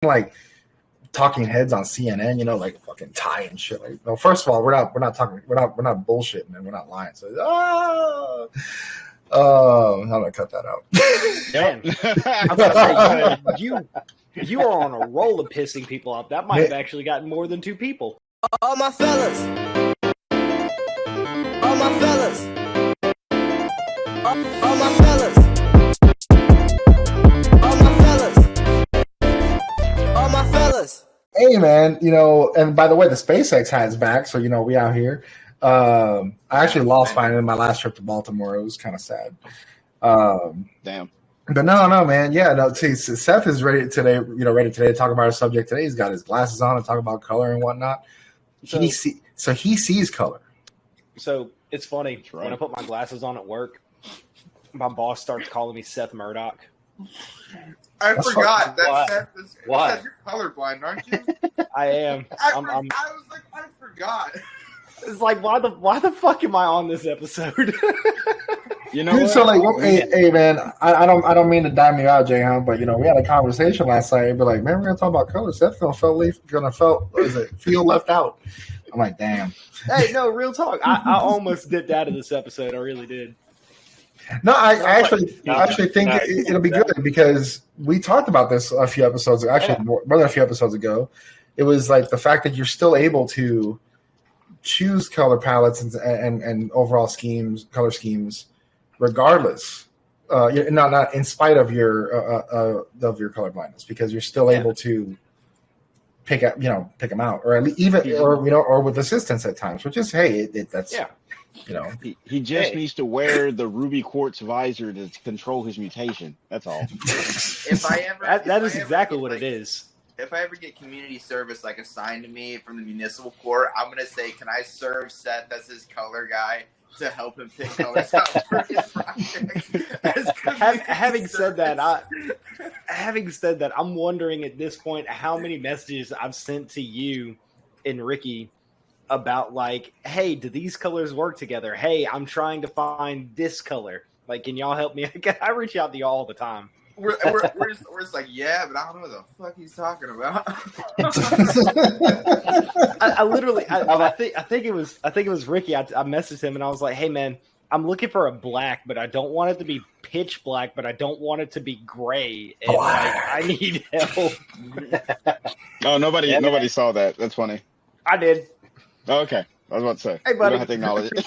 like talking heads on CNN, you know, like fucking Ty and shit. Like, no, first of all, we're not bullshitting and we're not lying. So, I'm gonna cut that out. Man, I'm gonna say, you are on a roll of pissing people off. That might have actually gotten more than 2 people. All my fellas. All my fellas. All my fellas. All my fellas. All my fellas. Hey man, you know, and by the way, the SpaceX hat's back, so you know we out here. I actually lost mine in my last trip to Baltimore. It was kind of sad. Damn. But no, man. Yeah, no. See, Seth is ready today to talk about our subject today. He's got his glasses on and talk about color and whatnot. He sees color. So it's funny when I put my glasses on at work, my boss starts calling me Seth Murdoch. I forgot that Seth is. Why? You're colorblind, aren't you? I am. I was like, I forgot. It's like, why the fuck am I on this episode? You know, dude, so like, hey man, I don't mean to dime you out, Jay, but you know, we had a conversation last night. But like, man, we're gonna talk about color. Seth's gonna feel left out. I'm like, damn. Hey, no, real talk. I almost dipped out of this episode. I really did. No, I actually think it'll be good because we talked about this a few episodes more than a few episodes ago. It was like the fact that you're still able to choose color palettes and overall color schemes, regardless, not in spite of your color blindness, because you're still able to pick them out, or at least or with assistance at times, which is that's. You know, he just needs to wear the ruby quartz visor to control his mutation. That's all. That is exactly what it is. If I ever get community service like assigned to me from the municipal court, I'm gonna say, can I serve Seth as his color guy to help him pick colors out for his project? Having said that, I'm wondering at this point how many messages I've sent to you and Ricky about like, hey, do these colors work together? Hey, I'm trying to find this color. Like, can y'all help me? I reach out to y'all all the time. We're just like, yeah, but I don't know what the fuck he's talking about. I think it was Ricky. I messaged him and I was like, hey man, I'm looking for a black, but I don't want it to be pitch black, but I don't want it to be gray. And I need help. Oh, nobody saw that. That's funny. I did. Oh, okay. I was about to say. Hey, buddy. You don't have to acknowledge it.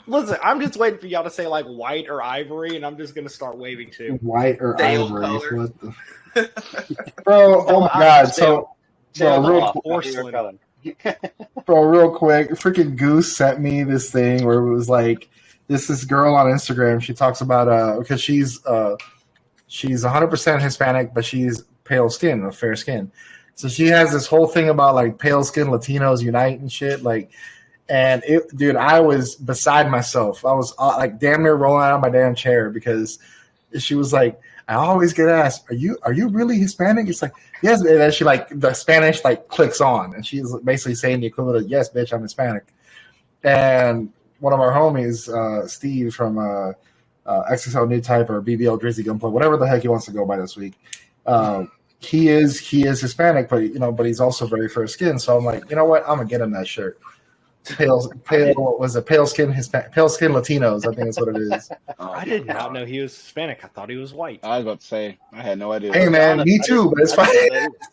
Listen, I'm just waiting for y'all to say like white or ivory, and I'm just gonna start waving too. White or ivory, bro? Oh my god! Bro, real quick, freaking Goose sent me this thing where it was like this girl on Instagram. She talks about because she's 100% Hispanic, but she's pale skin, fair skin. So she has this whole thing about like pale skin Latinos unite and shit. Like, and dude, I was beside myself. I was like damn near rolling out of my damn chair because she was like, I always get asked, are you really Hispanic? It's like, yes. And then she like the Spanish like clicks on, and she's basically saying the equivalent of, yes, bitch, I'm Hispanic. And one of our homies, Steve from XXL New Type or BBL Drizzy Gunplay, whatever the heck he wants to go by this week. He is Hispanic, but he's also very fair skin. So I'm like, you know what? I'm gonna get him that shirt. Pale skin Latinos, I think that's what it is. I did not know he was Hispanic. I thought he was white. I was about to say, I had no idea. Hey man, me too, but it's fine.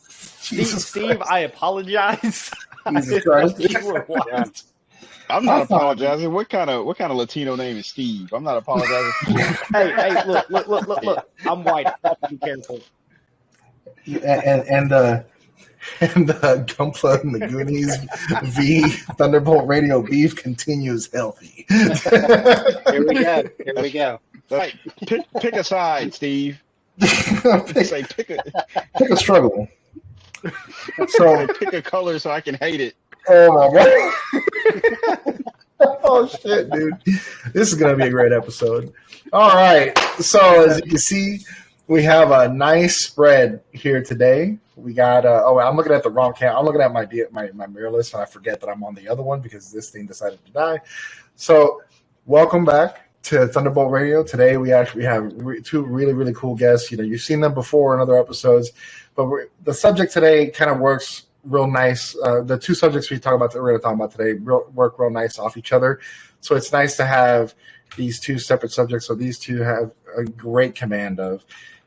Steve, I apologize. Jesus Christ. You were white. I'm not apologizing. What kind of Latino name is Steve? I'm not apologizing. Hey, look. I'm white. Be careful. And Gunpla and the Goonies v Thunderbolt Radio beef continues healthy. Here we go. Right. Pick a side, Steve. pick a struggle. So pick a color so I can hate it. Oh my god. Oh shit, dude. This is gonna be a great episode. All right. So as you can see, we have a nice spread here today. We got I'm looking at the wrong count. I'm looking at my mirror list and I forget that I'm on the other one because this thing decided to die. So welcome back to Thunderbolt Radio. Today we actually have two really, really cool guests. You've seen them before in other episodes, but the subject today kind of works real nice. The two subjects we're going to talk about today work real nice off each other. So it's nice to have these two separate subjects. So these two have a great command of.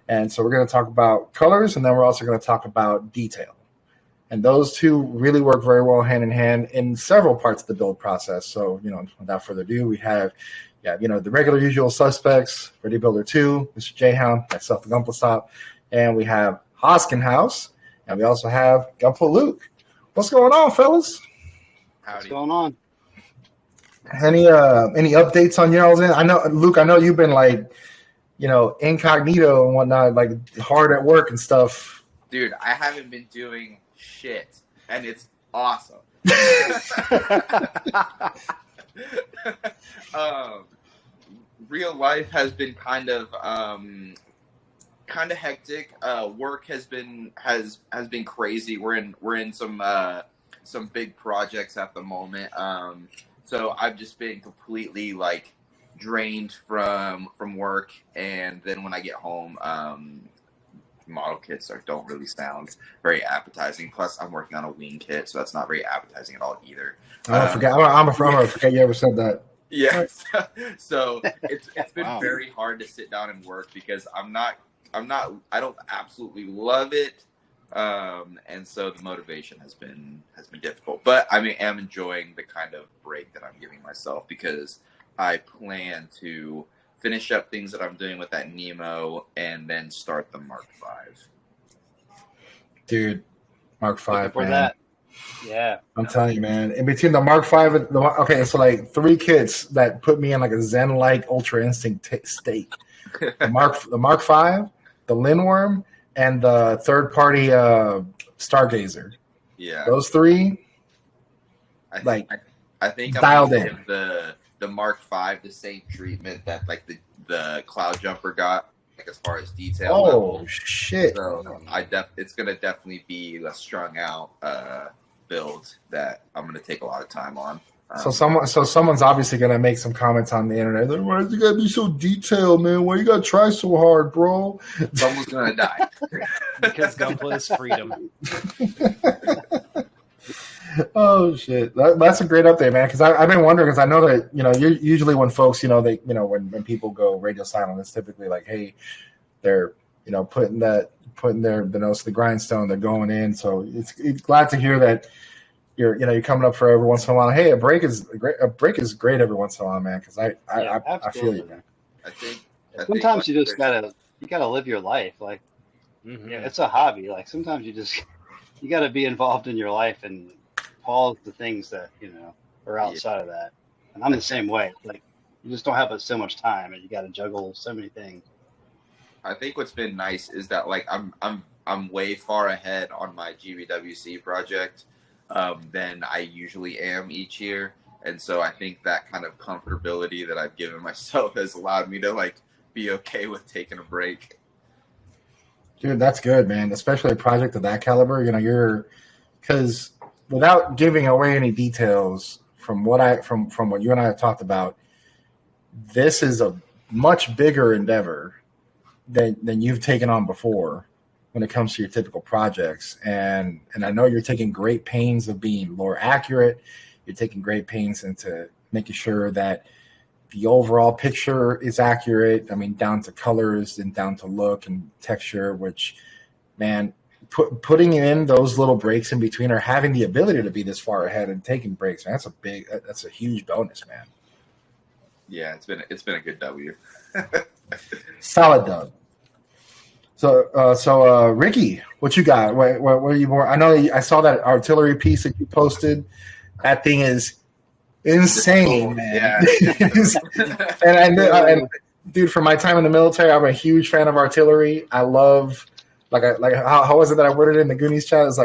And so we're going to talk about colors, and then we're also going to talk about detail. And those two really work very well hand in hand in several parts of the build process. So, without further ado, we have, the regular usual suspects, Ready Builder 2, Mr. J-Hound, myself, the Gunpla Stop, and we have Hoskin House, and we also have Gunpla Luke. What's going on, fellas? What's going on? Any updates on y'all's end? I know, Luke, you've been incognito and whatnot, hard at work and stuff. Dude, I haven't been doing shit, and it's awesome. Real life has been kind of hectic. Work has been crazy. We're in some big projects at the moment. So I've just been completely drained from work, and then when I get home, model kits don't really sound very appetizing. Plus, I'm working on a wing kit, so that's not very appetizing at all either. I'm gonna forget you ever said that. Yeah, so it's been very hard to sit down and work because I don't absolutely love it, and so the motivation has been difficult. But I am enjoying the kind of break that I'm giving myself because I plan to finish up things that I'm doing with that Nemo and then start the Mark V. Dude, Mark V, for man. that. Yeah. I'm telling you, man. In between the Mark V and so three kits that put me in a Zen-like Ultra Instinct state. The Mark V, the Lindworm, and the third-party Stargazer. Yeah. Those three, I think I'm dialed gonna in. give the Mark V the same treatment that the Cloud Jumper got, as far as detail. Oh level. shit! So it's gonna definitely be a strung out build that I'm gonna take a lot of time on. So someone's obviously gonna make some comments on the internet. Like, why you gotta be so detailed, man? Why you gotta try so hard, bro? Someone's gonna die because Gunpla is freedom. Oh shit, that's a great update, man. Because I've been wondering, because I know that usually when folks when people go radio silent, it's typically hey, they're putting their nose to the grindstone, they're going in. So it's glad to hear that you're coming up for every once in a while. Hey, a break is great every once in a while, man. Because I feel you, man. I think sometimes you just gotta live your life. It's a hobby. Sometimes you gotta be involved in your life and pause the things that are outside of that. And I'm the same way. You just don't have so much time, and you got to juggle so many things. I think what's been nice is that I'm way far ahead on my GVWC project than I usually am each year, and so I think that kind of comfortability that I've given myself has allowed me to be okay with taking a break. Dude, that's good, man. Especially a project of that caliber. Because without giving away any details from what you and I have talked about, this is a much bigger endeavor than you've taken on before when it comes to your typical projects. And I know you're taking great pains of being more accurate. You're taking great pains into making sure that the overall picture is accurate. Down to colors and down to look and texture, which, man, putting in those little breaks in between, or having the ability to be this far ahead and taking breaks, man, that's a huge bonus, man. Yeah, it's been a good W. Solid dub. So Ricky, what you got? What are you more? I know I saw that artillery piece that you posted. That thing is insane, man. Yeah. and dude, from my time in the military, I'm a huge fan of artillery. I love how was it that I worded it in the Goonies chat? It's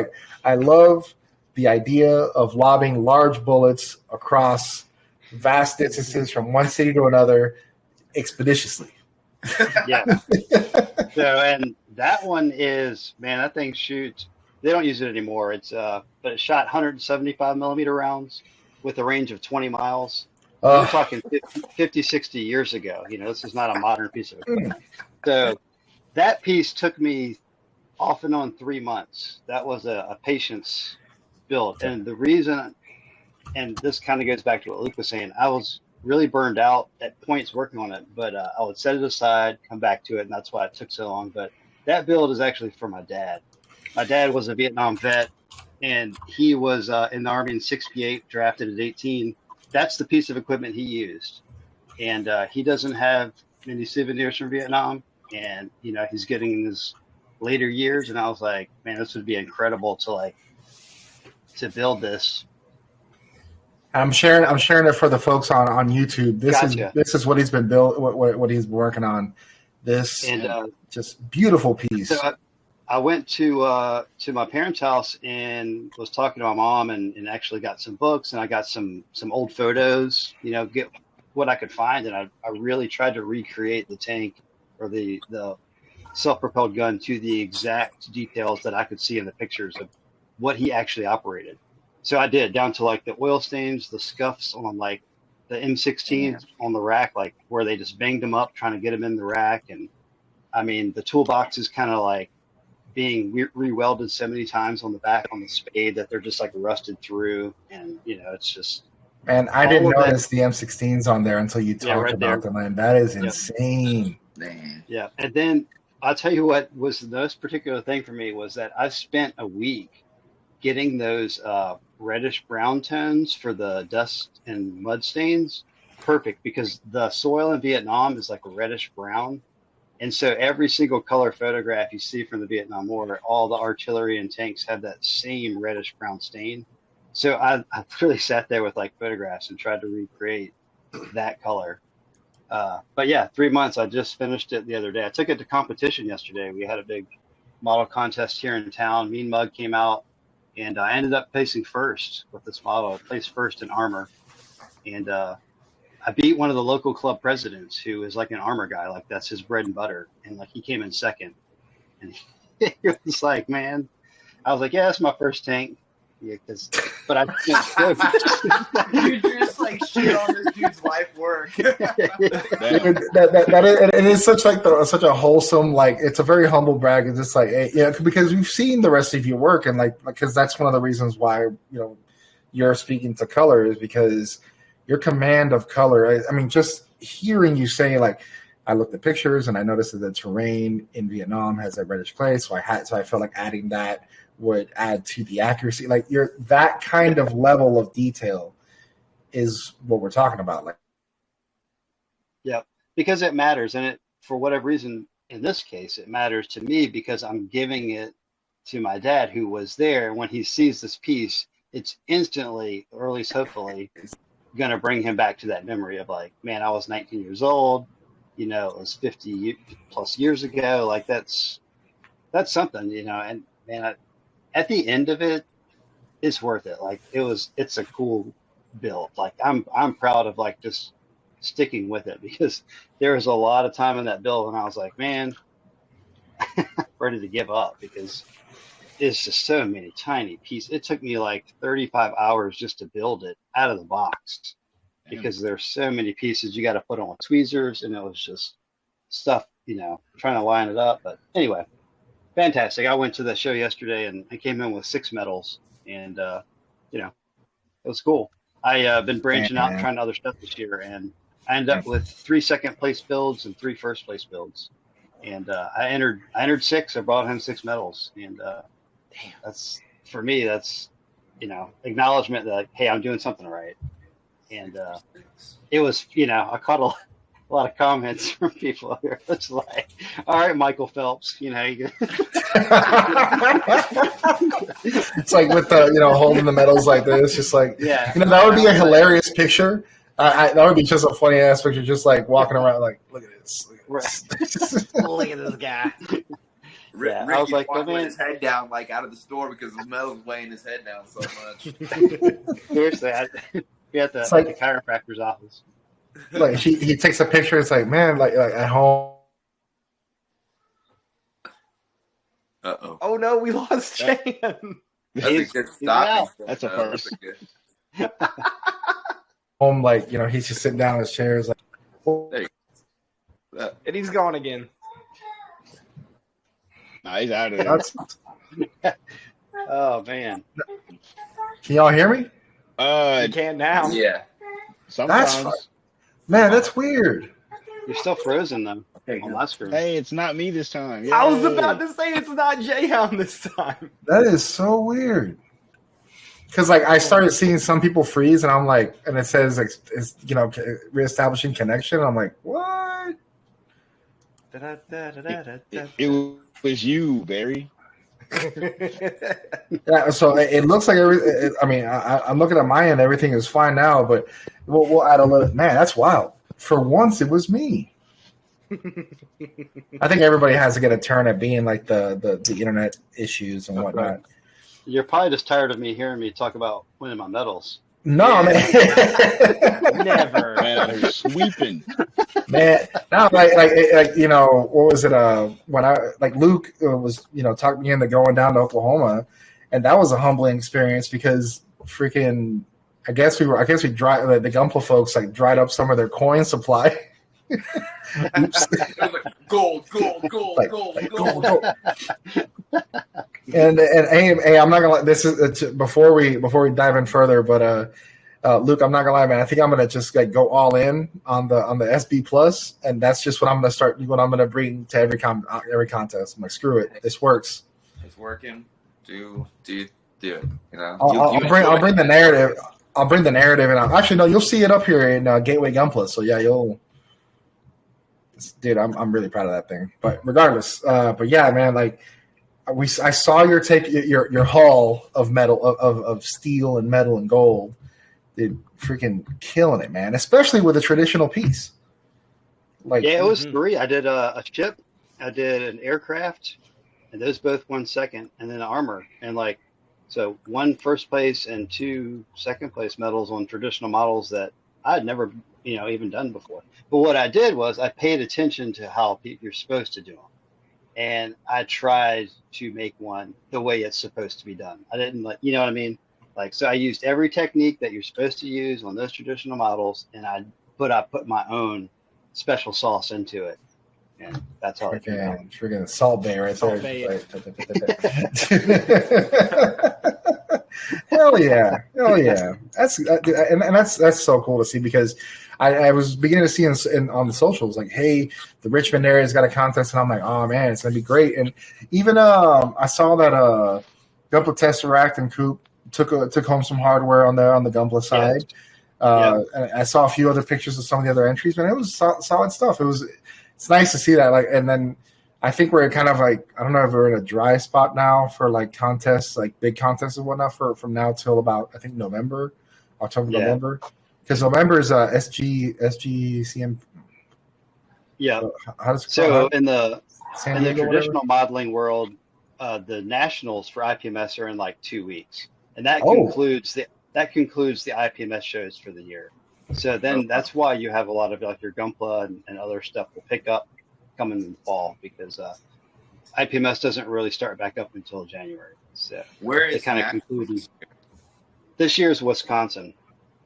I love the idea of lobbing large bullets across vast distances from one city to another expeditiously. Yeah. So, and that one is, man, that thing shoots. They don't use it anymore. But it shot 175 millimeter rounds with a range of 20 miles. We're talking 50, 60 years ago. This is not a modern piece of equipment. So that piece took me off and on 3 months. That was a patience build. And the reason, and this kind of goes back to what Luke was saying, I was really burned out at points working on it, but I would set it aside, come back to it, and that's why it took so long. But that build is actually for my dad. My dad was a Vietnam vet, and he was in the Army in 68, drafted at 18. That's the piece of equipment he used. And he doesn't have many souvenirs from Vietnam, and he's getting in his later years, and I was like, man, this would be incredible to build this. I'm sharing it for the folks on YouTube. Gotcha. This is what he's been built, what he's been working on. This and just beautiful piece. So I went to my parents' house and was talking to my mom and actually got some books, and I got some old photos, get what I could find, and I really tried to recreate the tank or the self-propelled gun to the exact details that I could see in the pictures of what he actually operated. So I did, down to like the oil stains, the scuffs on like the M16 on the rack, like where they just banged them up trying to get them in the rack. And I mean, the toolbox is kind of like being re-welded so many times on the back on the spade that they're just like rusted through. And, it's just. And I didn't notice the M16s on there until you talked about them. And that is insane. Man. Yeah. And then I'll tell you what was the most particular thing for me was that I spent a week getting those reddish brown tones for the dust and mud stains perfect, because the soil in Vietnam is like a reddish brown. And so every single color photograph you see from the Vietnam War, all the artillery and tanks have that same reddish brown stain. So I really sat there with like photographs and tried to recreate that color. But yeah, 3 months. I just finished it the other day. I took it to competition yesterday. We had a big model contest here in town. Mean Mug came out, and I ended up placing first with this model. I placed first in armor, and I beat one of the local club presidents who is like an armor guy. Like that's his bread and butter. And like he came in second, and he was like, man, I was like, yeah, that's my first tank. Yeah, but I You just like shit on this dude's life work. It is such such a wholesome, like it's a very humble brag. It's just like, because we've seen the rest of your work, and because that's one of the reasons why you're speaking to color is because your command of color. I mean, just hearing you say like, I looked at pictures and I noticed that the terrain in Vietnam has a reddish clay, so I felt like adding that would add to the accuracy. Like that kind of level of detail is what we're talking about. Like, yeah, because it matters, and it for whatever reason in this case it matters to me because I'm giving it to my dad who was there. When he sees this piece, it's instantly, or at least hopefully, going to bring him back to that memory of like, man, I was 19 years old. It was 50 plus years ago. Like that's something, and man, at the end of it, it's worth it. Like it's a cool build. Like I'm proud of like just sticking with it because there was a lot of time in that build and I was like, man, ready to give up because it's just so many tiny pieces. It took me like 35 hours just to build it out of the box because there's so many pieces you got to put on tweezers, and it was just stuff, trying to line it up. But anyway, fantastic. I went to the show yesterday and I came in with 6 medals, and it was cool. I've been branching out and trying other stuff this year, and I ended up with 3 second place builds and 3 first place builds. And I entered 6. I brought home 6 medals, and that's for me. That's acknowledgement that hey, I'm doing something right. And it was I caught a lot of comments from people here. It's like, all right, Michael Phelps, you it's like with the holding the medals like this, just like that would be a hilarious picture. That would be just a funny ass picture, just like walking around like, look at this. Look at this guy. Ricky I was like, with his head down, like out of the store because the metal's weighing his head down so much. Seriously, we at the chiropractor's office. Like he takes a picture. It's like, man, like at home. Oh no, we lost Chan. That's a good stopping. That's a first. home, like, he's just sitting down in his chair. Is like, well, There you go. And he's gone again. Nah, he's out of there. Oh man. can y'all hear me? You can now. Yeah. Sometimes. Man, that's weird. You're still frozen though on my screen. Hey, it's not me this time. I was Yay. about to say it's not Jayhound this time. That is so weird. Because like I started seeing some people freeze, and I'm like, and it says like, it's, reestablishing connection. I'm like, what? It was you, Barry. Yeah, so it looks like I'm looking at my end. Everything is fine now, but we'll add a little. Man, that's wild. For once, it was me. I think everybody has to get a turn at being like the internet issues and whatnot. Right. You're probably just tired of me hearing me talk about winning my medals. No, man. Never. Man, they're sweeping. Man, no, like what was it? When Luke was talking me into going down to Oklahoma, and that was a humbling experience because freaking, I guess we dried the Gunpla folks like dried up some of their coin supply. Oops. Gold. Like, gold. And hey, I'm not gonna. This is before we dive in further, but Luke, I'm not gonna lie, man. I think I'm gonna just like go all in on the SB Plus, and that's just what I'm gonna start. What I'm gonna bring to every contest. I'm like, screw it, this works. It's working. Do it. I'll bring the narrative. I'll bring the narrative, and actually no, you'll see it up here in Gateway Gunpla. So yeah, dude, I'm really proud of that thing. But regardless, but yeah, man, like. I saw your haul of metal of steel and metal and gold. Dude, freaking killing it, man! Especially with a traditional piece. Like, yeah, it was 3. I did a ship, I did an aircraft, and those both won second, and then armor, and so 1 first place and 2 second place medals on traditional models that I had never even done before. But what I did was I paid attention to how you're supposed to do them. And I tried to make one the way it's supposed to be done. I didn't you know what I mean? So I used every technique that you're supposed to use on those traditional models, and I put my own special sauce into it. And that's how it came out. Freaking Salt Bay right Salt there. Hell yeah. That's so cool to see because I was beginning to see on the socials like, hey, the Richmond area's got a contest, and I'm like, oh man, it's gonna be great. And even I saw that Gunpla Tesseract and Coop took home some hardware on the Gunpla side. And I saw a few other pictures of some of the other entries, man. It was solid stuff. It's nice to see that. And then I think we're kind of like, I don't know if we're in a dry spot now for contests, big contests and whatnot from now till about, I think November. November. Because November is SGCM. Yeah. How does it so in the Diego, traditional modeling world, the nationals for IPMS are in 2 weeks, and that concludes the IPMS shows for the year. So then that's why you have a lot of your Gunpla and other stuff will pick up coming in the fall because IPMS doesn't really start back up until January. So where is it kind of concluded. This year's Wisconsin.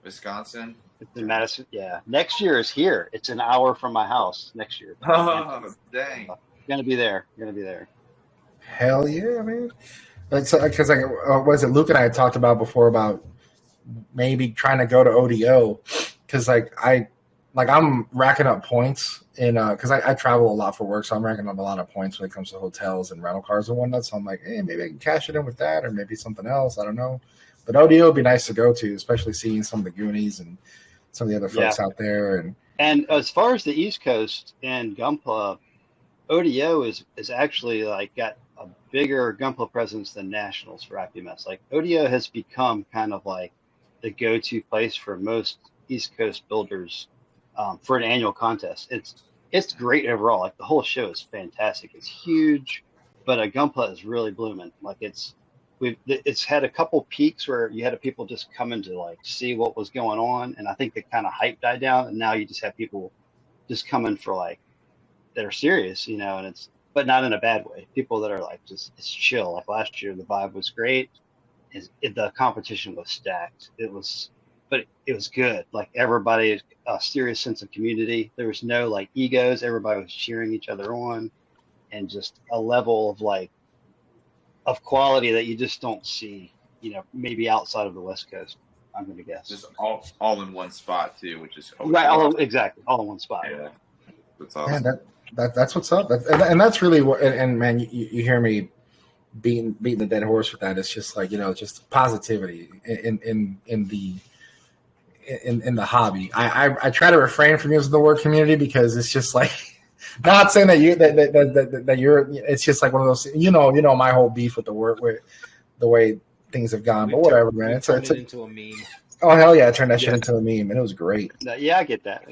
It's in Madison. Yeah. Next year is here. It's an hour from my house next year. Oh, dang. Gonna be there. Hell yeah, man. Because what is it? Luke and I had talked about before about maybe trying to go to ODO because I'm racking up points because I travel a lot for work, so I'm racking up a lot of points when it comes to hotels and rental cars and whatnot. So I'm like, hey, maybe I can cash it in with that or maybe something else. I don't know. But ODO would be nice to go to, especially seeing some of the Goonies and some of the other folks out there. And as far as the East Coast and Gunpla, ODO is actually got a bigger Gunpla presence than Nationals for IPMS. ODO has become kind of the go-to place for most East Coast builders for an annual contest. It's great overall. The whole show is fantastic. It's huge, but Gunpla is really blooming. It's had a couple peaks where you had people just coming to see what was going on, and I think the kind of hype died down, and now you just have people just coming for that are serious, and it's but not in a bad way. People that are just it's chill. Last year the vibe was great. The competition was stacked. It was but it was good. Like everybody, a serious sense of community. There was no like egos. Everybody was cheering each other on, and just a level of like of quality that you just don't see, maybe outside of the West Coast. I'm going to guess. Just all in one spot too, which is right. Exactly, all in one spot. Yeah, that's awesome. Man, that's what's up. And that's really what. And man, you hear me beating the dead horse with that. It's just like just positivity in the hobby. I try to refrain from using the word community because it's just like. Not saying that you're. It's just like one of those. My whole beef with the word, with the way things have gone. But whatever, man. It's into a meme. Oh hell yeah! I turned that shit into a meme, and it was great. Yeah, I get that.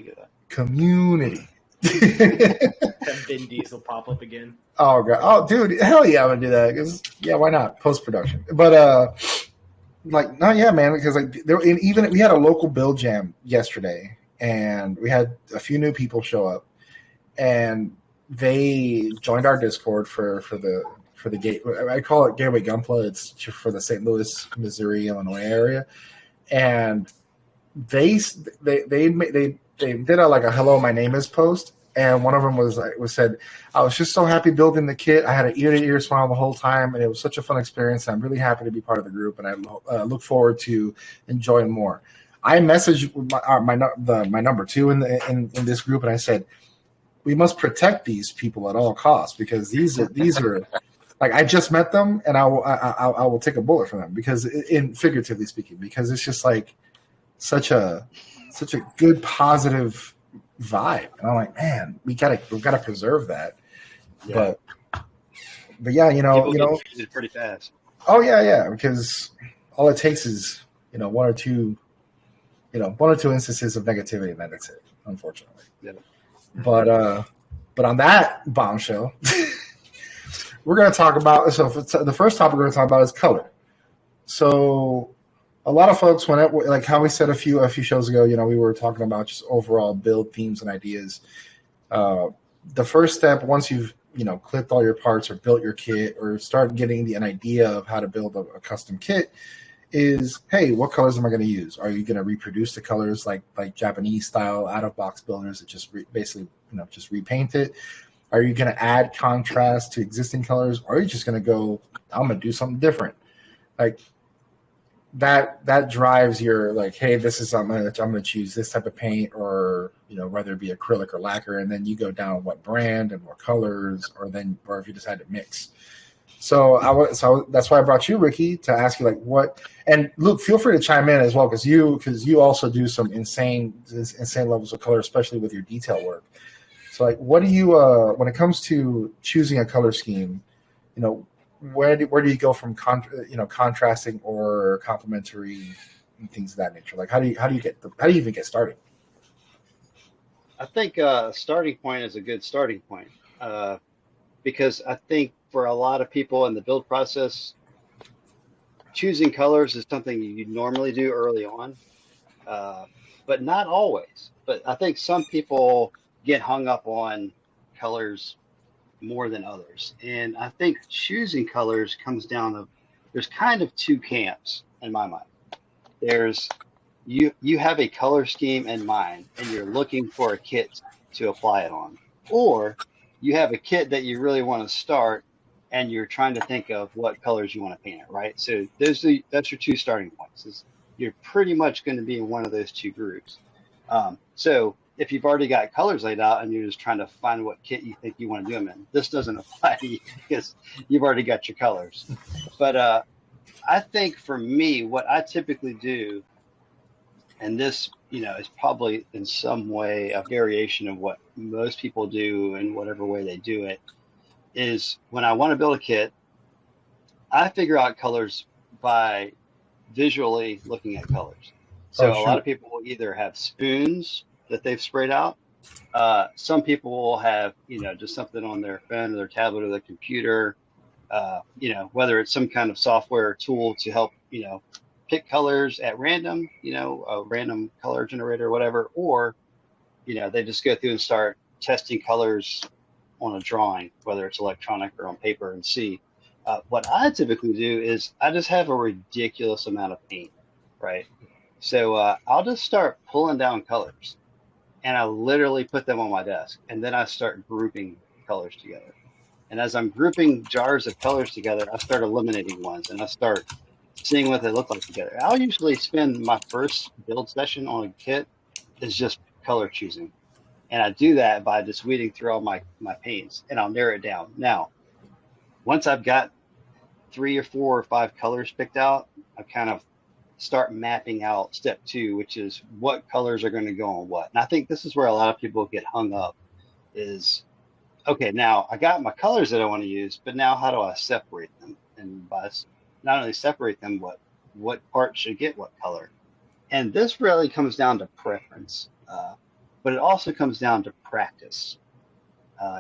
Community. Have Vin Diesel pop up again? Oh god! Oh dude! Hell yeah! I'm gonna do that because why not? Post production, but not yeah, man. Because like we had a local build jam yesterday, and we had a few new people show up. And they joined our Discord for the gate. I call it Gateway Gunpla. It's for the St. Louis, Missouri, Illinois area. And they did a hello, my name is post. And one of them was said, I was just so happy building the kit. I had an ear-to-ear smile the whole time, and it was such a fun experience. I'm really happy to be part of the group, and I look forward to enjoying more. I messaged my number 2 in this group, and I said, we must protect these people at all costs because these are like I just met them and I will take a bullet for them because in figuratively speaking because it's just like such a good positive vibe and I'm like man we've got to preserve that but yeah people get treated pretty fast. Oh yeah because all it takes is one or two instances of negativity and that's it unfortunately. Yeah. But on that bombshell, we're going to talk about. So the first topic we're going to talk about is color. So a lot of folks, like how we said a few shows ago, we were talking about just overall build themes and ideas. The first step, once you've clipped all your parts or built your kit or start getting an idea of how to build a custom kit, is hey, what colors am I going to use? Are you going to reproduce the colors like Japanese style out of box builders that just basically just repaint it? Are you going to add contrast to existing colors, or are you just going to go? I'm going to do something different. Like that drives your like, hey, this is something that I'm going to choose this type of paint, or whether it be acrylic or lacquer, and then you go down what brand and what colors, or if you decide to mix. So that's why I brought you, Ricky, to ask you like what. And Luke, feel free to chime in as well because you also do some insane levels of color, especially with your detail work. So like, what do you when it comes to choosing a color scheme, where do you go from contrasting or complementary and things of that nature? Like how do you even get started? I think starting point is a good starting point because I think for a lot of people in the build process, choosing colors is something you normally do early on, but not always. But I think some people get hung up on colors more than others. And I think choosing colors comes down to, there's kind of two camps in my mind. There's you have a color scheme in mind and you're looking for a kit to apply it on, or you have a kit that you really want to start and you're trying to think of what colors you want to paint it, right? So that's your two starting points. You're pretty much going to be in one of those two groups. So if you've already got colors laid out and you're just trying to find what kit you think you want to do them in, this doesn't apply to you because you've already got your colors. But I think for me, what I typically do, and this, is probably in some way a variation of what most people do in whatever way they do it, is when I want to build a kit, I figure out colors by visually looking at colors. So a lot of people will either have spoons that they've sprayed out. Some people will have, just something on their phone or their tablet or their computer, whether it's some kind of software tool to help, pick colors at random, a random color generator or whatever, or, they just go through and start testing colors on a drawing, whether it's electronic or on paper, and see. What I typically do is I just have a ridiculous amount of paint, right? So I'll just start pulling down colors, and I literally put them on my desk, and then I start grouping colors together. And as I'm grouping jars of colors together, I start eliminating ones, and I start seeing what they look like together. I'll usually spend my first build session on a kit is just color choosing. And I do that by just weeding through all my paints, and I'll narrow it down. Now, once I've got 3 or 4 or 5 colors picked out, I kind of start mapping out step 2, which is what colors are going to go on what. And I think this is where a lot of people get hung up is, okay, now I got my colors that I want to use, but now how do I separate them? And by not only separate them, what part should get what color? And this really comes down to preference, but it also comes down to practice.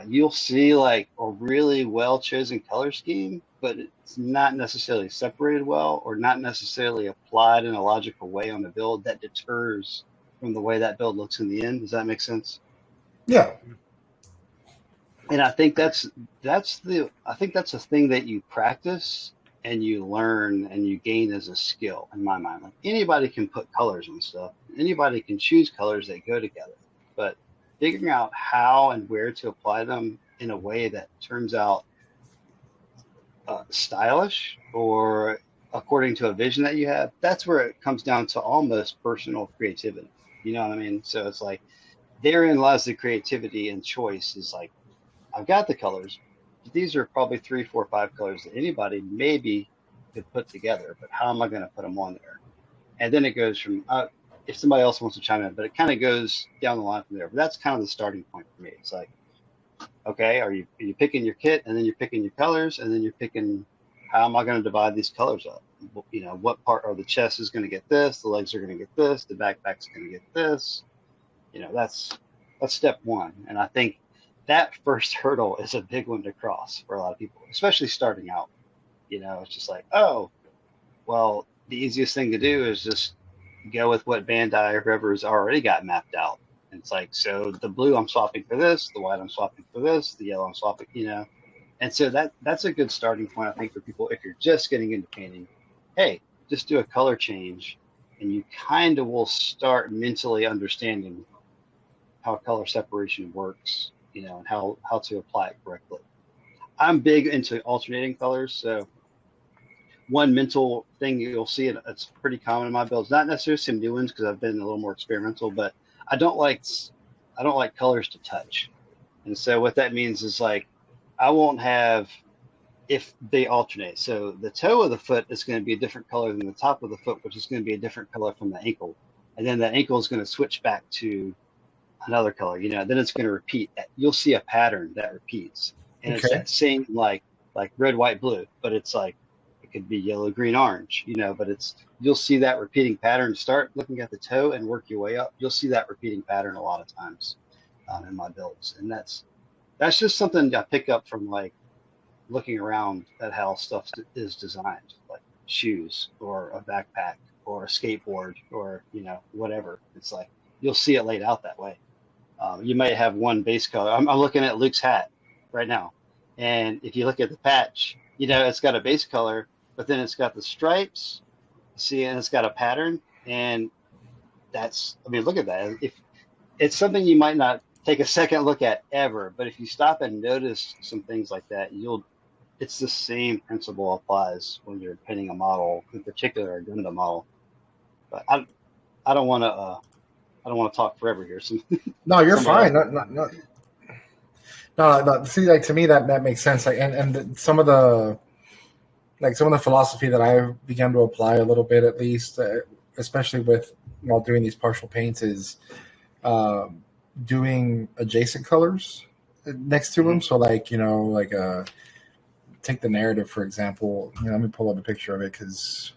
You'll see like a really well chosen color scheme, but it's not necessarily separated well or not necessarily applied in a logical way on the build that deters from the way that build looks in the end. Does that make sense? Yeah. And I think that's a thing that you practice and you learn and you gain as a skill in my mind. Like anybody can put colors on stuff. Anybody can choose colors that go together. But figuring out how and where to apply them in a way that turns out stylish or according to a vision that you have, that's where it comes down to almost personal creativity. You know what I mean? So it's like therein lies the creativity and choice is like, I've got the colors. These are probably 3, 4, 5 colors that anybody maybe could put together, but how am I going to put them on there? And then it goes from, if somebody else wants to chime in, but it kind of goes down the line from there. But that's kind of the starting point for me. It's like, okay, are you picking your kit, and then you're picking your colors, and then you're picking how am I going to divide these colors up? You know, what part of the chest is going to get this, the legs are going to get this, the backpack's going to get this. You know, that's step 1. And I think that first hurdle is a big one to cross for a lot of people, especially starting out. You know, it's just like, oh, well, the easiest thing to do is just go with what Bandai or whoever's already got mapped out. And it's like, so the blue I'm swapping for this, the white I'm swapping for this, the yellow I'm swapping, you know. And so that's a good starting point, I think, for people if you're just getting into painting. Hey, just do a color change, and you kind of will start mentally understanding how color separation works, you know, and how to apply it correctly. I'm big into alternating colors, so one mental thing you'll see, and it's pretty common in my builds, not necessarily some new ones because I've been a little more experimental, but I don't like colors to touch. And so what that means is like I won't have if they alternate. So the toe of the foot is going to be a different color than the top of the foot, which is going to be a different color from the ankle. And then the ankle is going to switch back to another color, you know, then it's going to repeat. You'll see a pattern that repeats. And It's that same like red, white, blue, but it's like it could be yellow, green, orange, you know, but you'll see that repeating pattern. Start looking at the toe and work your way up. You'll see that repeating pattern a lot of times in my builds. And that's just something I pick up from like looking around at how stuff is designed, like shoes or a backpack or a skateboard or, you know, whatever. It's like, you'll see it laid out that way. You might have one base color. I'm looking at Luke's hat right now. And if you look at the patch, you know, it's got a base color, but then it's got the stripes, see, and it's got a pattern. And look at that. If it's something you might not take a second look at ever, but if you stop and notice some things like that, it's the same principle applies when you're painting a model, in particular a Gundam model. But I don't want to talk forever here. So no, you're fine. No. See, like to me that makes sense. Like, and some of the philosophy that I began to apply a little bit, at least, especially with while doing these partial paints, is doing adjacent colors next to them. So, like, you know, like take the narrative for example. You know, let me pull up a picture of it because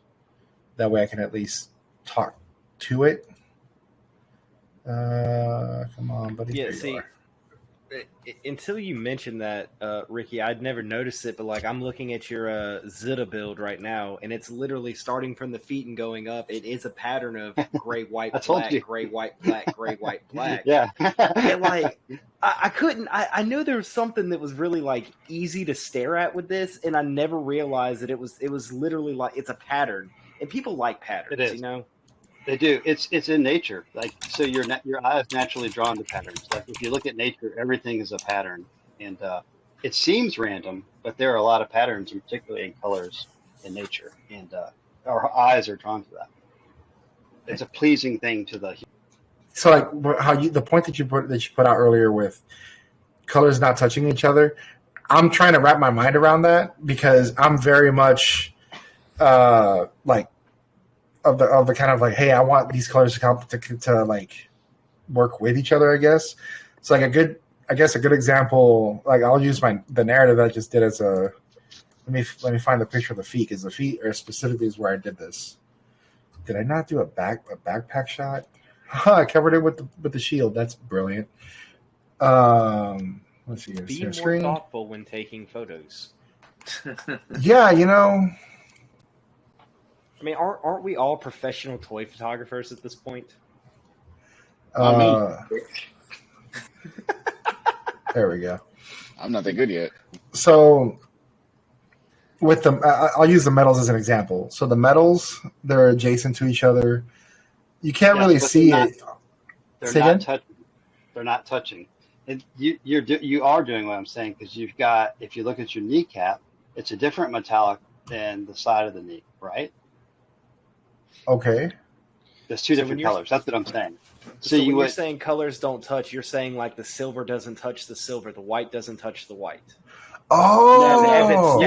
that way I can at least talk to it. Come on, buddy. Yeah, see, until you mentioned that, Ricky, I'd never noticed it, but like I'm looking at your Zeta build right now, and it's literally starting from the feet and going up. It is a pattern of gray, white, black, gray, white, black, gray, white, black. Yeah. And like I couldn't. I knew there was something that was really like easy to stare at with this, and I never realized that it was literally like it's a pattern, and people like patterns, you know. They do. It's in nature. Like so, your eye is naturally drawn to patterns. Like if you look at nature, everything is a pattern, and it seems random, but there are a lot of patterns, and particularly in colors in nature, and our eyes are drawn to that. It's a pleasing thing to the. So like the point that you put out earlier with colors not touching each other, I'm trying to wrap my mind around that because I'm very much like of the kind of like, hey, I want these colors to like work with each other, I guess. So like a good example, like I'll use the narrative that I just did as a let me find the picture of the feet, because the feet are specifically is where I did this. Did I not do a backpack shot? I covered it with the shield. That's brilliant. Let's see. Be more screen. thoughtful when taking photos. Yeah, I mean, aren't we all professional toy photographers at this point? Not me. There we go. I'm not that good yet. So with I'll use the metals as an example. So the metals, they're adjacent to each other. You can't really see it. They're not touching. They're not touching. And you are doing what I'm saying, because you've got, if you look at your kneecap, it's a different metallic than the side of the knee, right? Okay. There's two different colors. That's what I'm saying. So when you're saying colors don't touch, you're saying like the silver doesn't touch the silver, the white doesn't touch the white. Oh,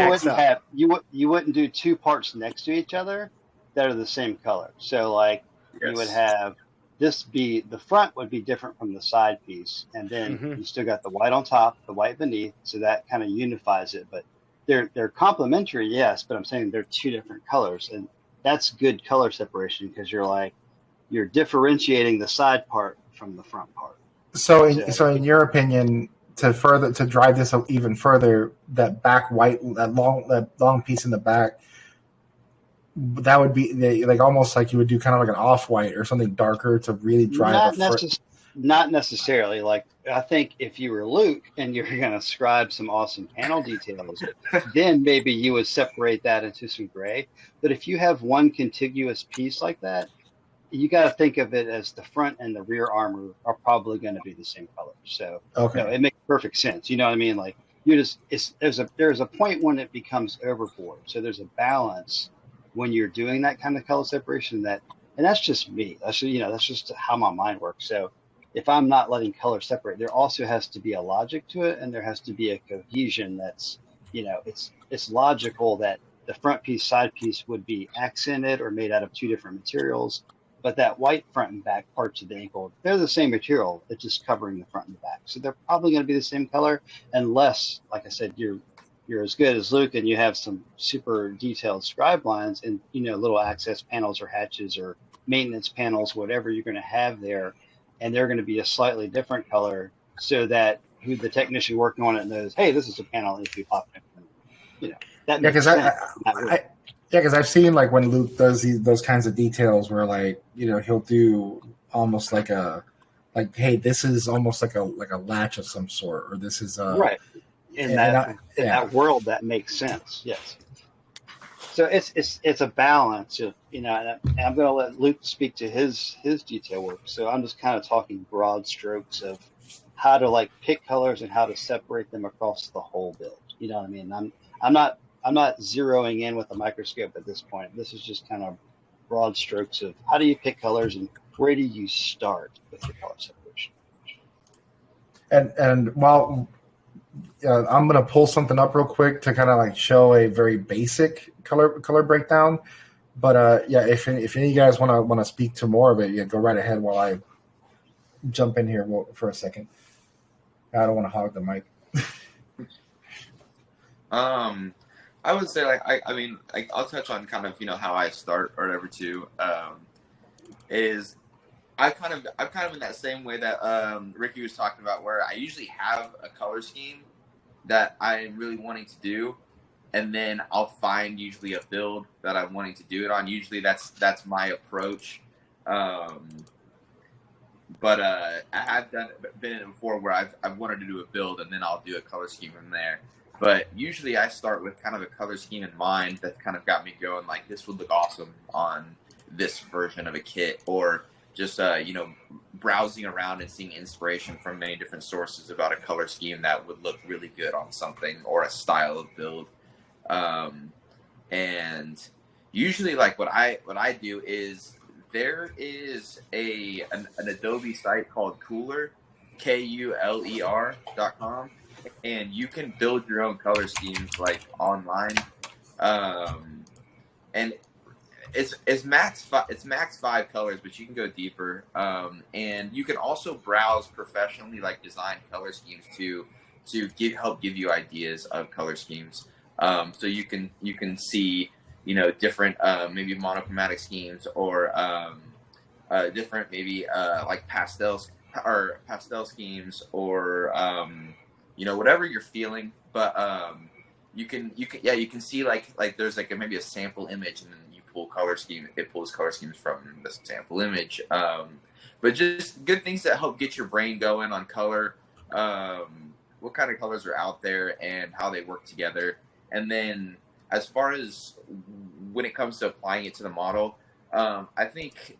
you wouldn't do two parts next to each other that are the same color. So like you would have this be, the front would be different from the side piece, and then you still got the white on top, the white beneath, so that kind of unifies it. But they're complementary, yes, but I'm saying they're two different colors, and that's good color separation, because you're differentiating the side part from the front part. So in your opinion, to drive this even further, that back white, that long piece in the back, that would be like almost like you would do kind of like an off-white or something darker to really drive not necessarily. Like I think if you were Luke and you're going to scribe some awesome panel details, then maybe you would separate that into some gray. But if you have one contiguous piece like that, you got to think of it as the front and the rear armor are probably going to be the same color. So it makes perfect sense. You know what I mean? Like there's a point when it becomes overboard. So there's a balance when you're doing that kind of color separation, and that's just me. That's just how my mind works. So if I'm not letting color separate, there also has to be a logic to it, and there has to be a cohesion that's, it's logical that the front piece, side piece would be accented or made out of two different materials, but that white front and back parts of the ankle, they're the same material. It's just covering the front and the back. So they're probably going to be the same color, unless, like I said, you're as good as Luke and you have some super detailed scribe lines and, little access panels or hatches or maintenance panels, whatever you're going to have there. And they're going to be a slightly different color, so that who the technician working on it knows, hey, this is a panel that needs to be popped in. That makes sense. Because I've seen like when Luke does those kinds of details where like, he'll do almost like hey, this is almost like a latch of some sort, or this is right. In that world, that makes sense. Yes. So it's a balance of, and I'm going to let Luke speak to his detail work. So I'm just kind of talking broad strokes of how to like pick colors and how to separate them across the whole build. You know what I mean? I'm not zeroing in with a microscope at this point. This is just kind of broad strokes of how do you pick colors and where do you start with your color separation. And while I'm going to pull something up real quick to kind of like show a very basic color breakdown. But if any of you guys want to speak to more of it, go right ahead while I jump in here for a second. I don't want to hog the mic. I would say I'll touch on kind of how I start or whatever too. Is I'm kind of in that same way that Ricky was talking about, where I usually have a color scheme that I'm really wanting to do, and then I'll find usually a build that I'm wanting to do it on. Usually that's my approach. But I have been in it before where I've wanted to do a build and then I'll do a color scheme from there. But usually I start with kind of a color scheme in mind that kind of got me going, like this would look awesome on this version of a kit, or just browsing around and seeing inspiration from many different sources about a color scheme that would look really good on something or a style of build. And usually, like what I do is there is an Adobe site called Cooler, KULER.com, and you can build your own color schemes like online. And it's max 5 colors, but you can go deeper. And you can also browse professionally like designed color schemes to help give you ideas of color schemes. So you can see different maybe monochromatic schemes or different maybe like pastel schemes or whatever you're feeling. But you can see like there's like maybe a sample image, and then you pull color scheme. It pulls color schemes from the sample image. But just good things that help get your brain going on color. What kind of colors are out there and how they work together. And then as far as when it comes to applying it to the model, I think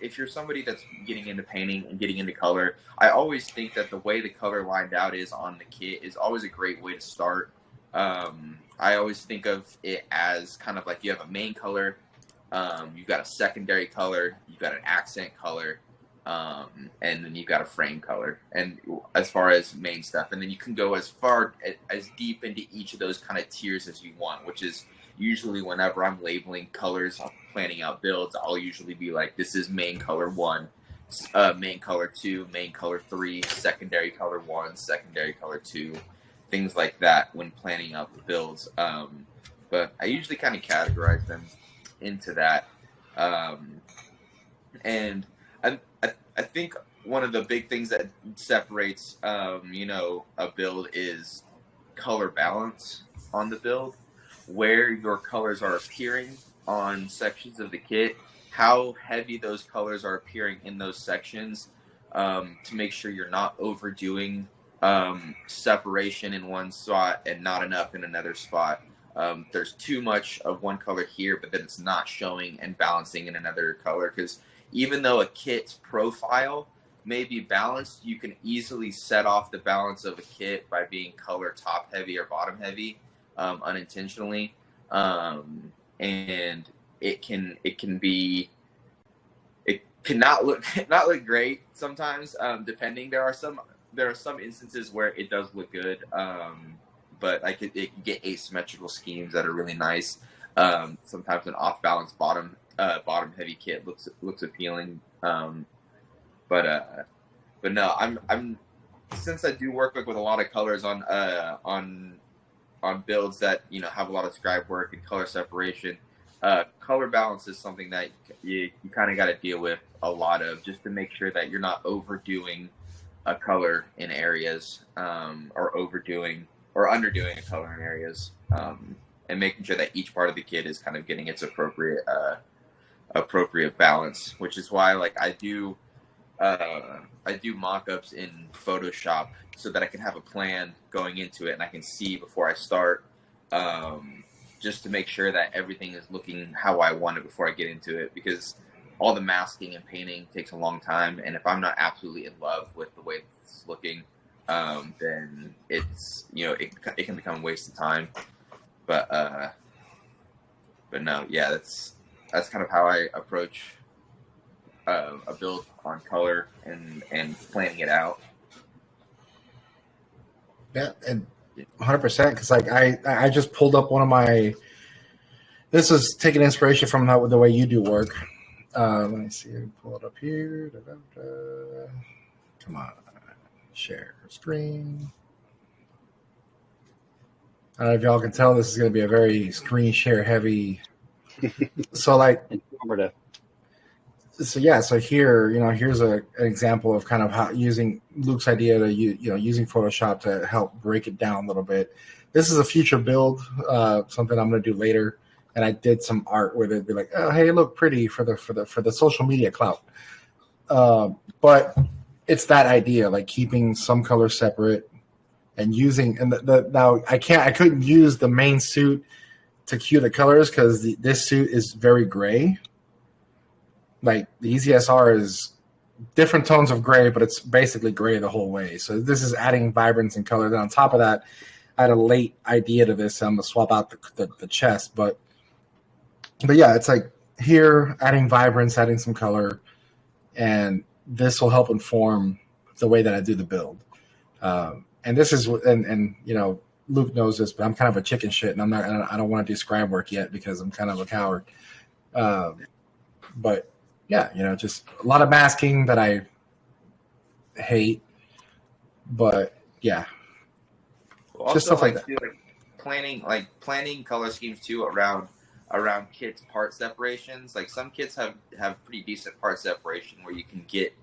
if you're somebody that's getting into painting and getting into color, I always think that the way the color lined out is on the kit is always a great way to start. I always think of it as kind of like you have a main color, you've got a secondary color, you've got an accent color, and then you've got a frame color. And as far as main stuff, and then you can go as deep into each of those kind of tiers as you want, which is usually whenever I'm labeling colors, I'm planning out builds, I'll usually be like, this is main color 1, main color 2, main color 3, secondary color 1, secondary color 2, things like that when planning out the builds. But I usually kind of categorize them into that. And I think one of the big things that separates, a build is color balance on the build, where your colors are appearing on sections of the kit, how heavy those colors are appearing in those sections, to make sure you're not overdoing separation in one spot and not enough in another spot. There's too much of one color here, but then it's not showing and balancing in another color, because even though a kit's profile may be balanced, you can easily set off the balance of a kit by being color top heavy or bottom heavy unintentionally, and it cannot look great sometimes. Depending, there are some instances where it does look good, but like it can get asymmetrical schemes that are really nice. Sometimes an off balance bottom heavy kit looks appealing, but no, I'm since I do work with a lot of colors on builds that have a lot of scribe work and color separation. Color balance is something that you kind of got to deal with a lot of, just to make sure that you're not overdoing a color in areas, or overdoing or underdoing a color in areas, and making sure that each part of the kit is kind of getting its appropriate balance. Which is why I do mock-ups in Photoshop so that I can have a plan going into it and I can see before I start, just to make sure that everything is looking how I want it before I get into it, because all the masking and painting takes a long time, and if I'm not absolutely in love with the way it's looking, then it's it can become a waste of time. But no, yeah, that's kind of how I approach a build on color and planning it out. Yeah, and 100%. Because I just pulled up one of my. This is taking inspiration from the way you do work. Let me see. Pull it up here. Come on, share screen. I don't know if y'all can tell. This is going to be a very screen share heavy. So informative. So here, here's an example of kind of how using Luke's idea to using Photoshop to help break it down a little bit. This is a future build, something I'm going to do later, and I did some art where they'd be like, "Oh, hey, look pretty for the social media clout." But it's that idea, like keeping some colors separate and using now I couldn't use the main suit to cue the colors because this suit is very gray. Like the EZSR is different tones of gray, but it's basically gray the whole way. So this is adding vibrance and color. Then on top of that, I had a late idea to this. I'm gonna swap out the chest, but yeah, it's like here adding vibrance, adding some color, and this will help inform the way that I do the build. And this is and you know, Luke knows this, but I'm kind of a chicken shit, and I don't want to do scribe work yet because I'm kind of a coward. But yeah, you know, just a lot of masking that I hate. But yeah, Also, just stuff like that. Too, planning color schemes too around kits part separations. Like some kits have pretty decent part separation where you can get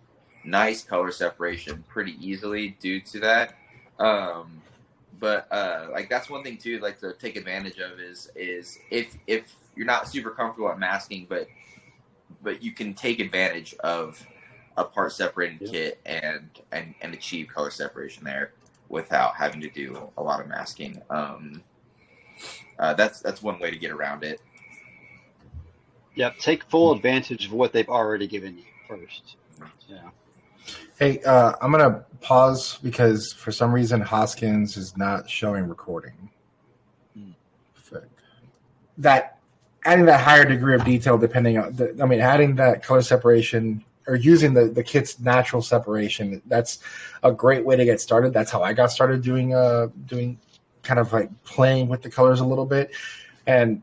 nice color separation pretty easily due to that. But like that's one thing too, like to take advantage of is if you're not super comfortable at masking, but you can take advantage of a part separated kit and achieve color separation there without having to do a lot of masking. That's one way to get around it. Yep, take full advantage of what they've already given you first. Yeah. Hey, I'm gonna pause because for some reason Hoskins is not showing recording. That adding that higher degree of detail, depending on adding that color separation or using the kit's natural separation. That's a great way to get started. That's how I got started doing kind of like playing with the colors a little bit. And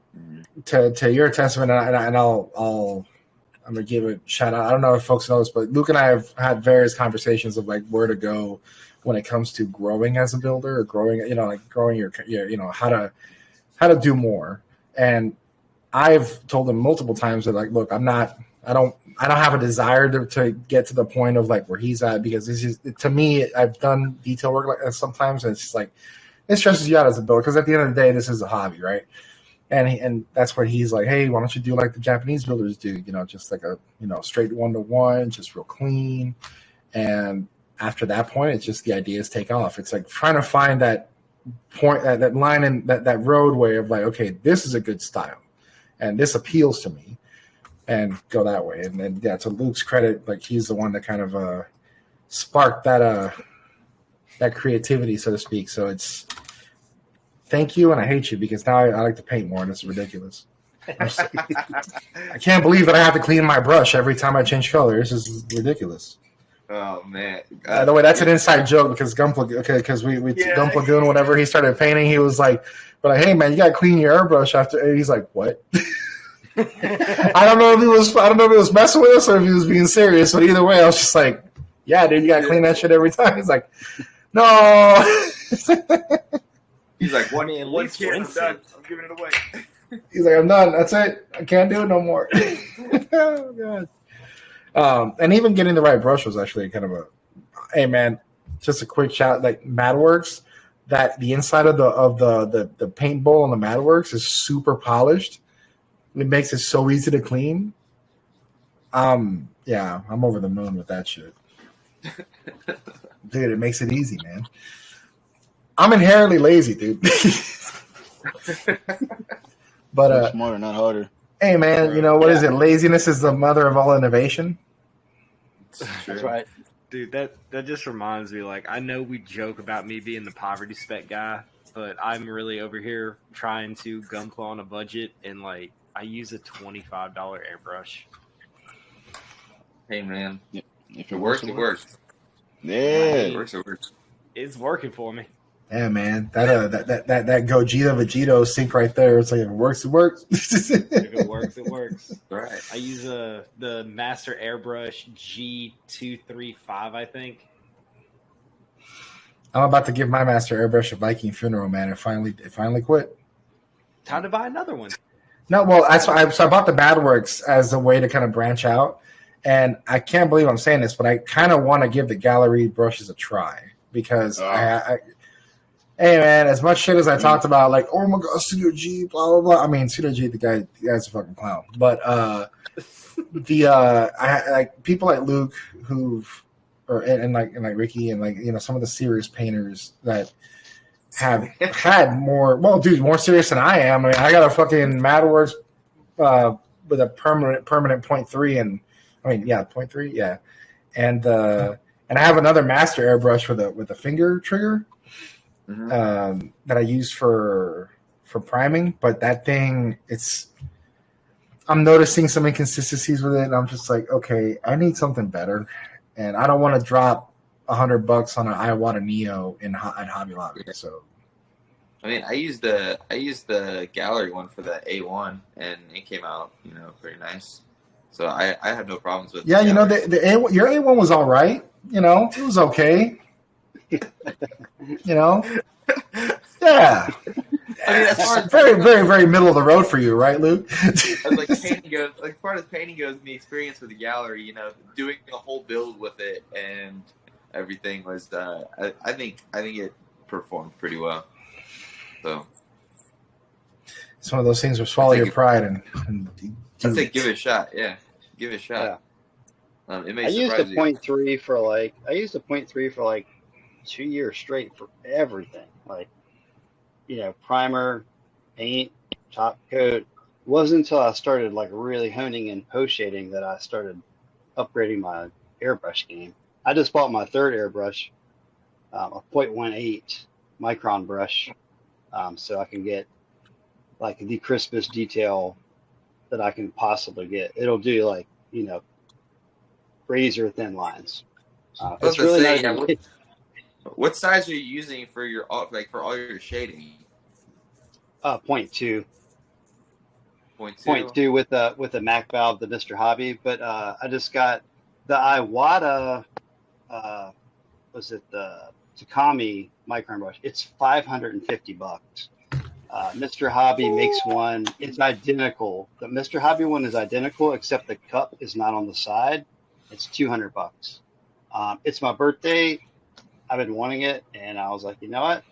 to your testament, and I'm gonna give a shout out. I don't know if folks know this, but Luke and I have had various conversations of like where to go when it comes to growing as a builder or growing your how to do more. And I've told him multiple times that like, look, I don't have a desire to get to the point of like where he's at, because this is, to me, I've done detail work like that sometimes, and it's just like it stresses you out as a builder, because at the end of the day, this is a hobby, right? And that's where he's like, hey, why don't you do like the Japanese builders do, just like a straight 1-to-1, just real clean. And after that point, it's just the ideas take off. It's like trying to find that point, that line in that roadway of like, okay, this is a good style, and this appeals to me, and go that way. And then to Luke's credit, like he's the one that kind of sparked that creativity, so to speak. So it's thank you, and I hate you, because now I like to paint more, and it's ridiculous. I can't believe that I have to clean my brush every time I change colors. This is ridiculous. Oh man! By the way, that's an inside joke because because we Gump Lagoon, whenever he started painting, he was like, hey man, you gotta clean your airbrush after. And he's like, what? I don't know if he was messing with us or if he was being serious, but either way, I was just like, yeah, dude, you gotta clean that shit every time. He's like, no. He's like, one kid, I'm done. I'm giving it away. He's like, I'm done. That's it. I can't do it no more. Oh god. And even getting the right brush was actually kind of hey man, just a quick shout. Like Madworks, that the inside of the paint bowl on the Madworks is super polished. It makes it so easy to clean. Yeah, I'm over the moon with that shit. Dude, it makes it easy, man. I'm inherently lazy, dude. But smarter, not harder. Hey man, what is it? Laziness is the mother of all innovation. That's right. Dude, that just reminds me, like, I know we joke about me being the poverty spec guy, but I'm really over here trying to gunpla on a budget, and like I use a $25 airbrush. Hey man, if it works, it works. Yeah, it works. It's working for me. Yeah, man, that Gogeta Vegito sync right there. It's like, if it works, it works. If it works, it works. Right. I use the Master Airbrush G235, I think. I'm about to give my Master Airbrush a Viking funeral, man. It finally quit. Time to buy another one. No, well, so I bought the Madworks as a way to kind of branch out, and I can't believe I'm saying this, but I kind of want to give the gallery brushes a try, because hey man, as much shit as I talked about, like, oh my god, Studio G, blah blah blah. I mean, Studio G, the guy's a fucking clown. But I like people like Luke and like Ricky and like some of the serious painters that have had more serious than I am. I mean, I got a fucking Madworks with a permanent 0.3, and I mean, yeah, 0.3, yeah. And I have another master airbrush with a finger trigger that I use for priming. But that thing, I'm noticing some inconsistencies with it, and I'm just like, okay, I need something better, and I don't want to drop $100 on an Iwata Neo at Hobby Lobby. Yeah. So, I mean, I used the gallery one for the A1, and it came out, pretty nice. So I had no problems with. Yeah, your A1 was all right. It was okay. Yeah. I mean, as far as very, very, very middle of the road for you, right, Luke? like painting goes, as far as painting goes, and the experience with the gallery, doing the whole build with it and everything was, I think it performed pretty well. So it's one of those things where swallow your pride and I'd say give it a shot. Yeah, give it a shot. Yeah. It may I used a surprise you. 0.3 for like 2 years straight for everything. Like, primer, paint, top coat. It wasn't until I started like really honing in post shading that I started upgrading my airbrush game. I just bought my third airbrush, a 0.18 micron brush, so I can get like the crispest detail that I can possibly get. It'll do like, razor thin lines. It's really not. What size are you using for your for all your shading? 0.2. 0.2 with a Mac valve, the Mr. Hobby. But I just got the Iwata. Was it the Takami micron brush? It's $550. Mr. Hobby makes one. It's identical. The Mr. Hobby one is identical, except the cup is not on the side. It's $200. It's my birthday. I've been wanting it, and I was like, you know what?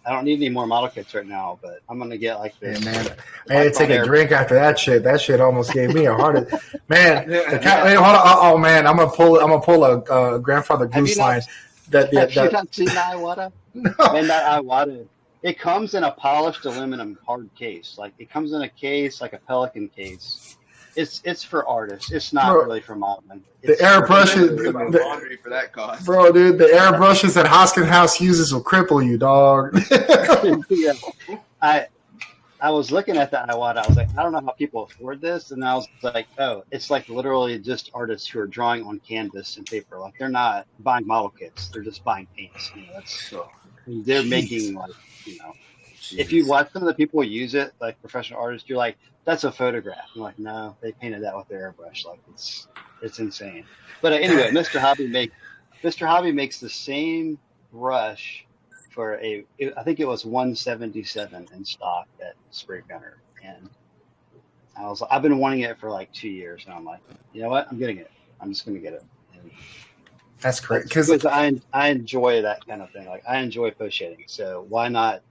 I don't need any more model kits right now, but I'm gonna get like this. Yeah, man, I had to take a drink after that shit. That shit almost gave me a heart attack. Man, wait, hold on. Oh man, I'm gonna pull a grandfather goose line. Have you not seen the Iwata? No. Man, that Iwata. It comes in a polished aluminum hard case. Like it comes in a case like a Pelican case. It's for artists. It's not really for modeling. The airbrushes, laundry for that cost, bro, dude. The airbrushes that Hoskin House uses will cripple you, dog. Yeah. I was looking at the Iwata. I was like, I don't know how people afford this, and I was like, oh, it's like literally just artists who are drawing on canvas and paper. Like they're not buying model kits; they're just buying paints. They're making like If you watch some of the people who use it, like professional artists, you're like, that's a photograph. I'm like, no, they painted that with their airbrush. Like it's insane. But anyway, Mr. Hobby makes the same brush for I think it was 177 in stock at Spray Gunner, and I've been wanting it for like 2 years, and I'm like, you know what, I'm getting it. I'm just gonna get it. And that's great because I enjoy that kind of thing. Like I enjoy post shading, so why not?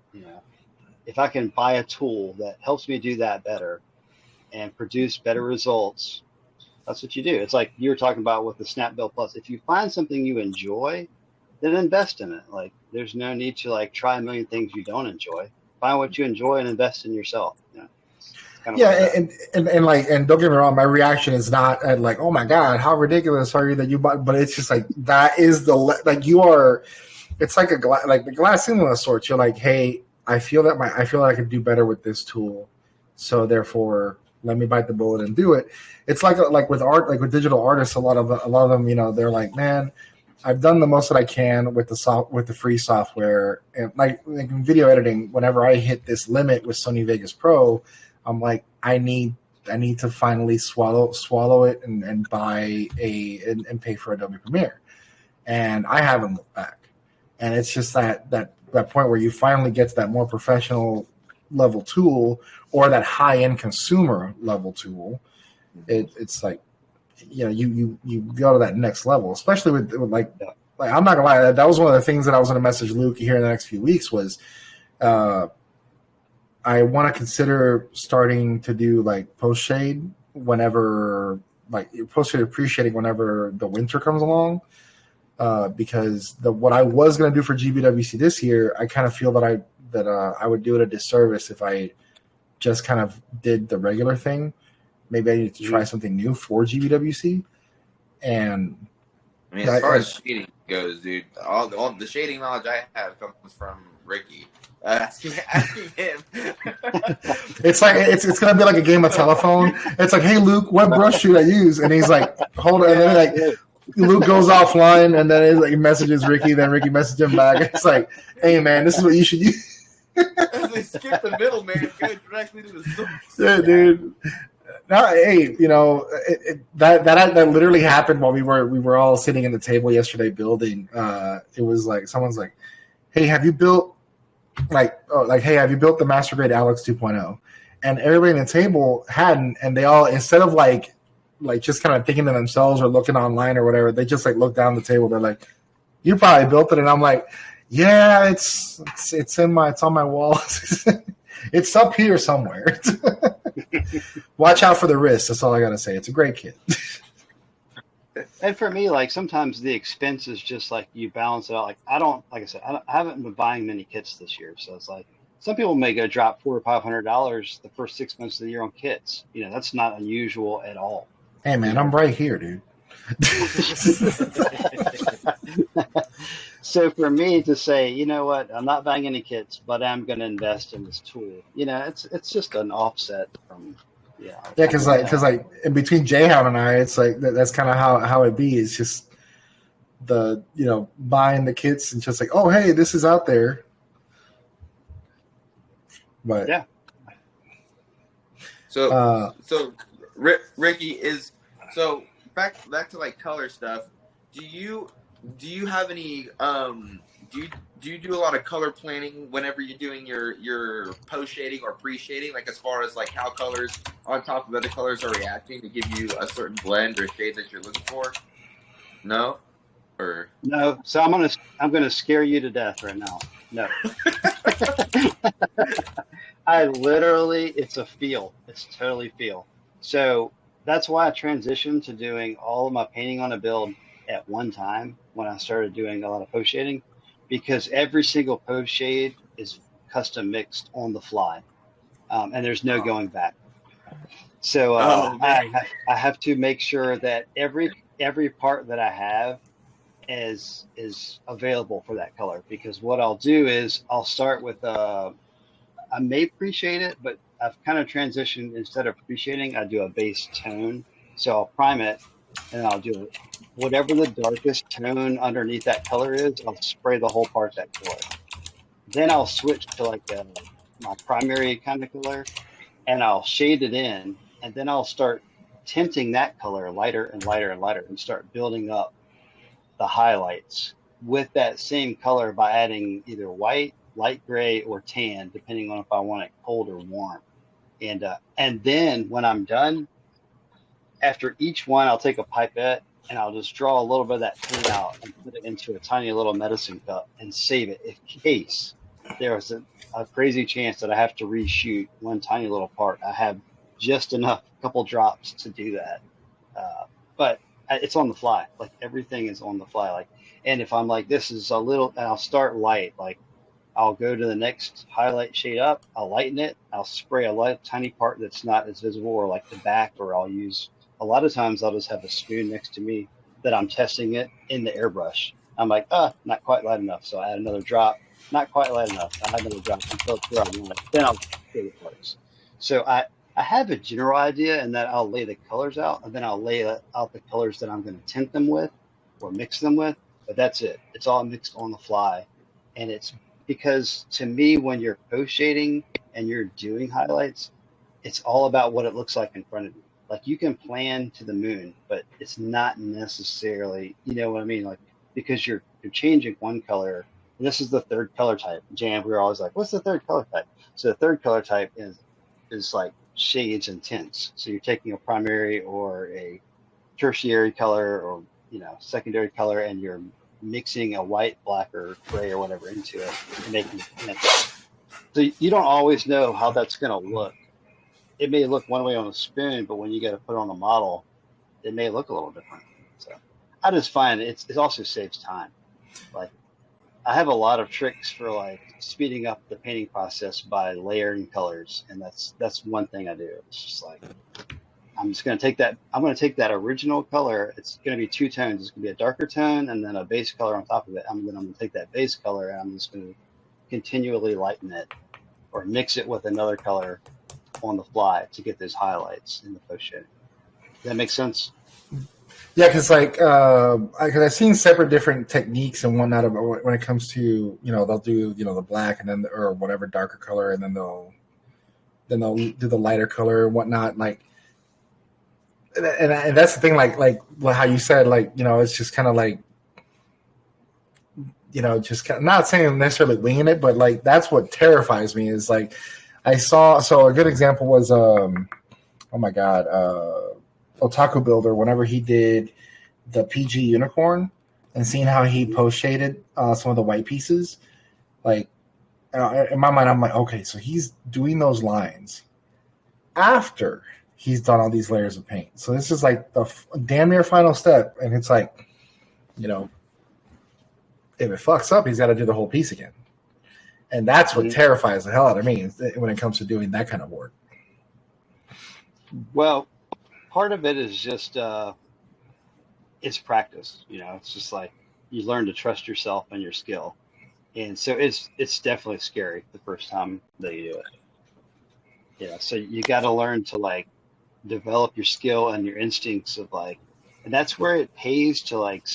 If I can buy a tool that helps me do that better and produce better results, that's what you do. It's like you were talking about with the Snap Build Plus. If you find something you enjoy, then invest in it. Like there's no need to like try a million things you don't enjoy. Find what you enjoy and invest in yourself. And don't get me wrong, my reaction is not at like, oh my god, how ridiculous are you that you bought? But it's just like that is you are. It's like the glass ceiling of sorts. You're like, hey, I feel that I could do better with this tool, so therefore let me bite the bullet and do it. It's like with art, like with digital artists, a lot of them, they're like, man, I've done the most that I can with the free software, and like in video editing, whenever I hit this limit with Sony Vegas Pro, I'm like, I need to finally swallow it and buy and pay for Adobe Premiere, and I haven't looked back. And it's just that point where you finally get to that more professional level tool or that high end consumer level tool. It's like, you go to that next level, especially with like I'm not gonna lie, that was one of the things that I was going to message Luke here in the next few weeks was, I want to consider starting to do like post shade whenever, like post shade appreciating whenever the winter comes along. Because what I was going to do for GBWC this year, I kind of feel that I would do it a disservice if I just kind of did the regular thing. Maybe I need to try something new for GBWC. And I mean, as far as shading goes, dude, all the shading knowledge I have comes from Ricky. Asking him. It's like it's gonna be like a game of telephone. It's like, hey Luke, what brush should I use? And he's like, hold on, and then like Luke goes offline, and then he messages Ricky, then Ricky messages him back. It's like, hey man, this is what you should use. They skip the middleman, go directly to the source. Yeah, dude. Now, hey, you know that literally happened while we were all sitting at the table yesterday building. It was like someone's like, hey, have you built hey, have you built the Master Grade Alex 2.0? And everybody in the table hadn't, and they all, instead of like just kind of thinking to themselves or looking online or whatever, they just like look down the table. They're like, you probably built it, and I'm like, yeah, it's on my wall. It's up here somewhere. Watch out for the wrist. That's all I gotta say. It's a great kit. And for me, like sometimes the expense is just like you balance it out. Like I haven't been buying many kits this year, so it's like some people may go drop $400 or $500 the first 6 months of the year on kits. You know, that's not unusual at all. Hey man, I'm right here, dude. So for me to say, you know what, I'm not buying any kits, but I'm going to invest in this tool. You know, it's just an offset from. Yeah, because like in between Jayhound and I, it's like that's kind of how it be. It's just the buying the kits and just like, oh hey, this is out there. But yeah. So Ricky is back to like color stuff. Do you have any do you do a lot of color planning whenever you're doing your post shading or pre shading, like as far as like how colors on top of other colors are reacting to give you a certain blend or shade that you're looking for? No? Or no. So I'm gonna scare you to death right now. No. I literally, it's a feel. It's totally feel. So that's why I transitioned to doing all of my painting on a build at one time when I started doing a lot of post shading, because every single post shade is custom mixed on the fly, and there's no going back. So I have to make sure that every part that I have is available for that color, because what I'll do is I'll start with I may pre-shade it, but I've kind of transitioned, instead of pre-shading, I do a base tone. So I'll prime it, and I'll do whatever the darkest tone underneath that color is, I'll spray the whole part that color. Then I'll switch to like my primary kind of color, and I'll shade it in, and then I'll start tinting that color lighter and lighter and lighter, and start building up the highlights with that same color by adding either white, light gray, or tan, depending on if I want it cold or warm. And then when I'm done, after each one, I'll take a pipette and I'll just draw a little bit of that paint out and put it into a tiny little medicine cup and save it in case there's a crazy chance that I have to reshoot one tiny little part. I have just enough, couple drops to do that. But it's on the fly. Like everything is on the fly. Like, and if I'm like, this is a little, and I'll start light, like I'll go to the next highlight shade up, I'll lighten it, I'll spray a light tiny part that's not as visible, or like the back, or I'll use, a lot of times I'll just have a spoon next to me that I'm testing it in the airbrush. I'm like, not quite light enough. So I add another drop, not quite light enough. I add another drop until it's where I want it. Then I'll shade it parts. So I have a general idea, and that I'll lay the colors out, and then I'll lay out the colors that I'm going to tint them with or mix them with. But that's it. It's all mixed on the fly. And it's because to me, when you're post shading and you're doing highlights, it's all about what it looks like in front of you. Like you can plan to the moon, but it's not necessarily, you know what I mean? Like, because you're changing one color. And this is the third color type. Jan, we were always like, what's the third color type? So the third color type is like shades and tints. So you're taking a primary or a tertiary color, or secondary color, and you're mixing a white, black, or gray or whatever into it and making it. So you don't always know how that's going to look. It may look one way on a spoon, but when you got to put it on a model, it may look a little different. So I just find it also saves time. Like I have a lot of tricks for like speeding up the painting process by layering colors, and that's one thing I do. It's just like I'm just going to take that. I'm going to take that original color. It's going to be two tones. It's going to be a darker tone and then a base color on top of it. I'm going to take that base color and I'm just going to continually lighten it or mix it with another color on the fly to get those highlights in the post shading. Does that make sense? Yeah, because because I've seen separate different techniques and whatnot when it comes to they'll do the black and then or whatever darker color and then they'll do the lighter color and whatnot and that's the thing like how you said it's just kind of like just kind of, not saying necessarily winging it but like that's what terrifies me is like I saw a good example was oh my god Otaku Builder, whenever he did the PG unicorn and seeing how he post shaded some of the white pieces, like in my mind, I'm like, okay, so he's doing those lines after he's done all these layers of paint. So this is like the damn near final step, and it's like, if it fucks up, he's got to do the whole piece again, and that's what terrifies the hell out of me when it comes to doing that kind of work. Well. Part of it is just it's practice. It's just like you learn to trust yourself and your skill, and so it's definitely scary the first time that you do it. Yeah, so you got to learn to like develop your skill and your instincts of like, and that's where it pays to like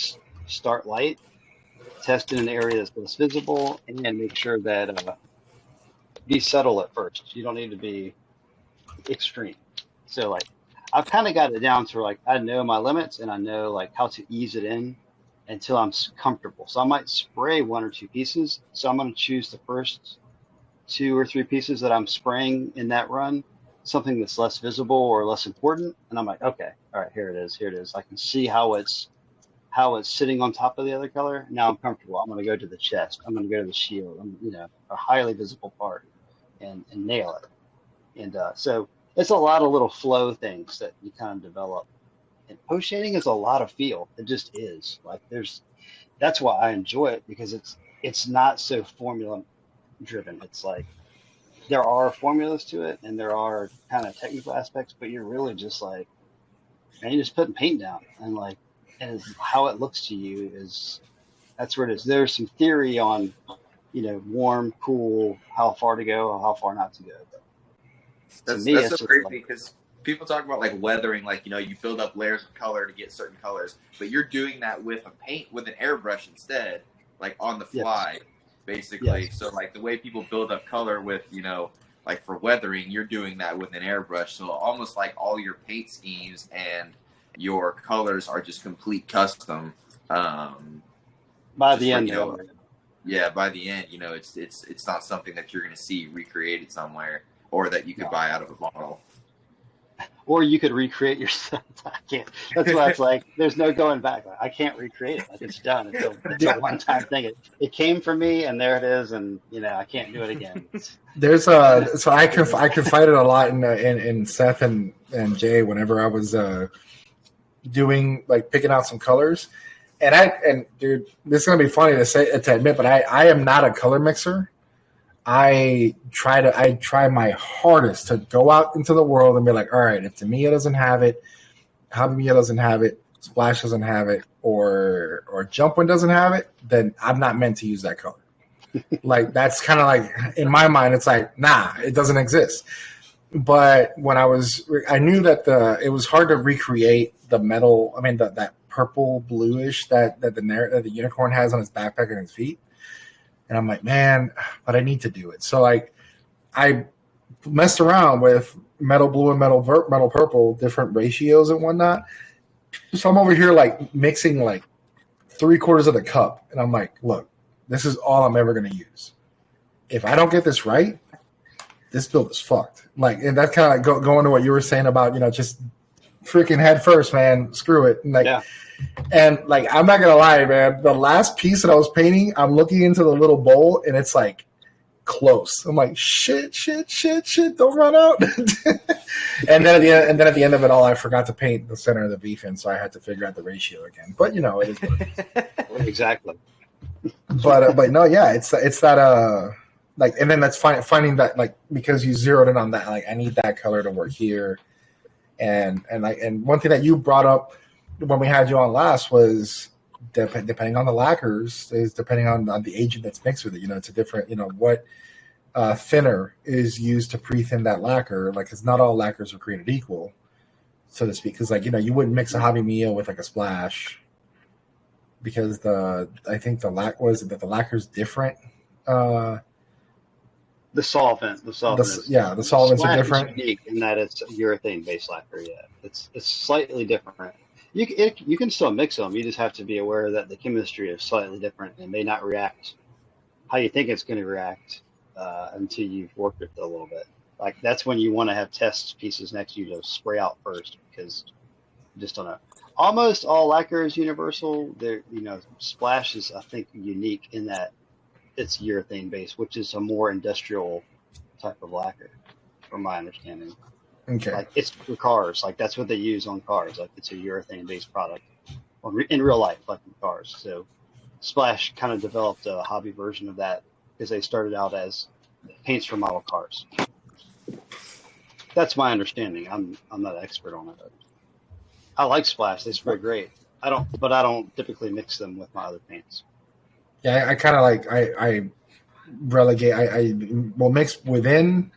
start light, test in an area that's less visible, and make sure that be subtle at first. You don't need to be extreme. So like. I've kind of got it down to like I know my limits and I know like how to ease it in until I'm comfortable. So I might spray one or two pieces. So I'm going to choose the first 2 or 3 pieces that I'm spraying in that run, something that's less visible or less important. And I'm like, okay, all right, here it is. I can see how it's sitting on top of the other color. Now I'm comfortable. I'm going to go to the chest. I'm going to go to the shield. A highly visible part and nail it. And so. It's a lot of little flow things that you kind of develop. And post shading is a lot of feel. It just is. Like that's why I enjoy it because it's not so formula driven. It's like there are formulas to it and there are kind of technical aspects, but you're really just like, man, you're just putting paint down and how it looks to you that's where it is. There's some theory on, warm, cool, how far to go, how far not to go. That's so crazy because people talk about like weathering, like you build up layers of color to get certain colors, but you're doing that with an airbrush instead, like on the fly, basically. Yes. So like the way people build up color with like for weathering, you're doing that with an airbrush. So almost like all your paint schemes and your colors are just complete custom. By the end, by the end, it's not something that you're going to see recreated somewhere. Or that you could buy out of a bottle. Or you could recreate yourself. I can't. That's why it's like, there's no going back. I can't recreate it. Like it's done. It's a one-time thing. It came from me, and there it is, and I can't do it again. There's so I confided a lot in Seth and Jay whenever I was doing like picking out some colors, and dude, this is gonna be funny to admit, but I am not a color mixer. I try my hardest to go out into the world and be like, all right, if Tamiya doesn't have it, Habimiya doesn't have it, Splash doesn't have it, or Jumpwind doesn't have it, then I'm not meant to use that color. Like that's kind of like in my mind, it's like, nah, it doesn't exist. But when I knew that it was hard to recreate the metal. I mean, that purple bluish that the unicorn has on his backpack and his feet. And I'm like, man, but I need to do it. So I messed around with metal blue and metal purple, different ratios and whatnot. So I'm over here like mixing like 3/4 of the cup. And I'm like, look, this is all I'm ever going to use. If I don't get this right, this build is fucked. Like, and that's kind of like going to what you were saying about, just freaking head first, man. Screw it. And And like, I'm not gonna lie, man. The last piece that I was painting, I'm looking into the little bowl, and it's like close. I'm like, shit, don't run out. and then at the end of it all, I forgot to paint the center of the V fin, so I had to figure out the ratio again. But it is what it is. Exactly. But no, yeah, it's that like, and then that's finding that like because you zeroed in on that, like I need that color to work here. And one thing that you brought up when we had you on last was depending on the lacquers is depending on the agent that's mixed with it. It's a different, what thinner is used to pre-thin that lacquer. Like, it's not all lacquers are created equal, so to speak. Because you wouldn't mix a Hobby Mio with like a Splash because I think the lacquer's different. The solvent. The solvents are different. Is unique in that it's urethane based lacquer. Yeah, it's slightly different. You can still mix them. You just have to be aware that the chemistry is slightly different and may not react how you think it's going to react until you've worked with it a little bit. Like, that's when you want to have test pieces next to you to spray out first, because you just don't know. Almost all lacquer is universal. Splash is, I think, unique in that it's urethane based, which is a more industrial type of lacquer, from my understanding. Okay. Like, it's for cars. Like, that's what they use on cars. Like, it's a urethane based product in real life, like in cars. So Splash kind of developed a hobby version of that because they started out as paints for model cars. That's my understanding. I'm not an expert on it. I like Splash. They spray great. I don't typically mix them with my other paints. Yeah, I kind of I relegate. I will mix within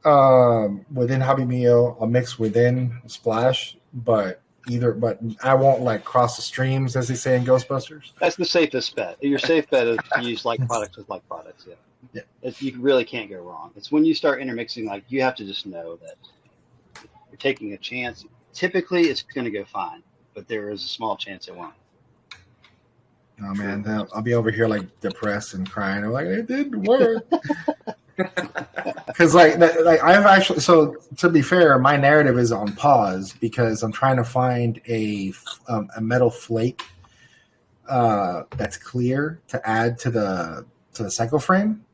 Hobby Mio. I'll mix within Splash, but I won't like cross the streams, as they say in Ghostbusters. That's the safest bet. Your safe bet is to use like products with like products. Yeah. You really can't go wrong. It's when you start intermixing, like, you have to just know that you're taking a chance. Typically, it's going to go fine, but there is a small chance it won't. Oh man, I'll be over here like depressed and crying. I'm like, it didn't work. Because I've actually, so to be fair, my narrative is on pause because I'm trying to find a metal flake that's clear to add to the cycle frame,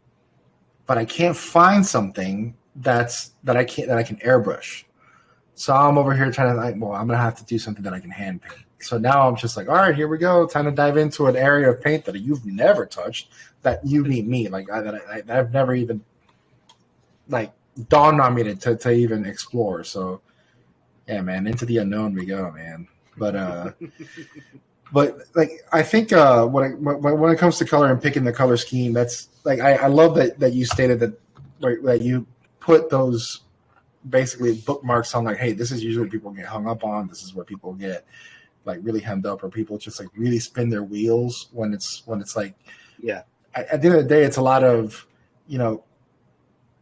but I can't find something that I can airbrush. So I'm over here trying to I'm gonna have to do something that I can hand paint. So now I'm just like, all right, here we go. Time to dive into an area of paint that you've never touched, that you meet me, like I've never even like dawned on me to even explore. So yeah, man, into the unknown we go, man. But like I think when it comes to color and picking the color scheme, that's like I love that you stated that you put those basically bookmarks on, like, hey, this is usually what people get hung up on. This is where people get like really hemmed up, or people just like really spin their wheels when it's like, yeah. At the end of the day, it's a lot of, if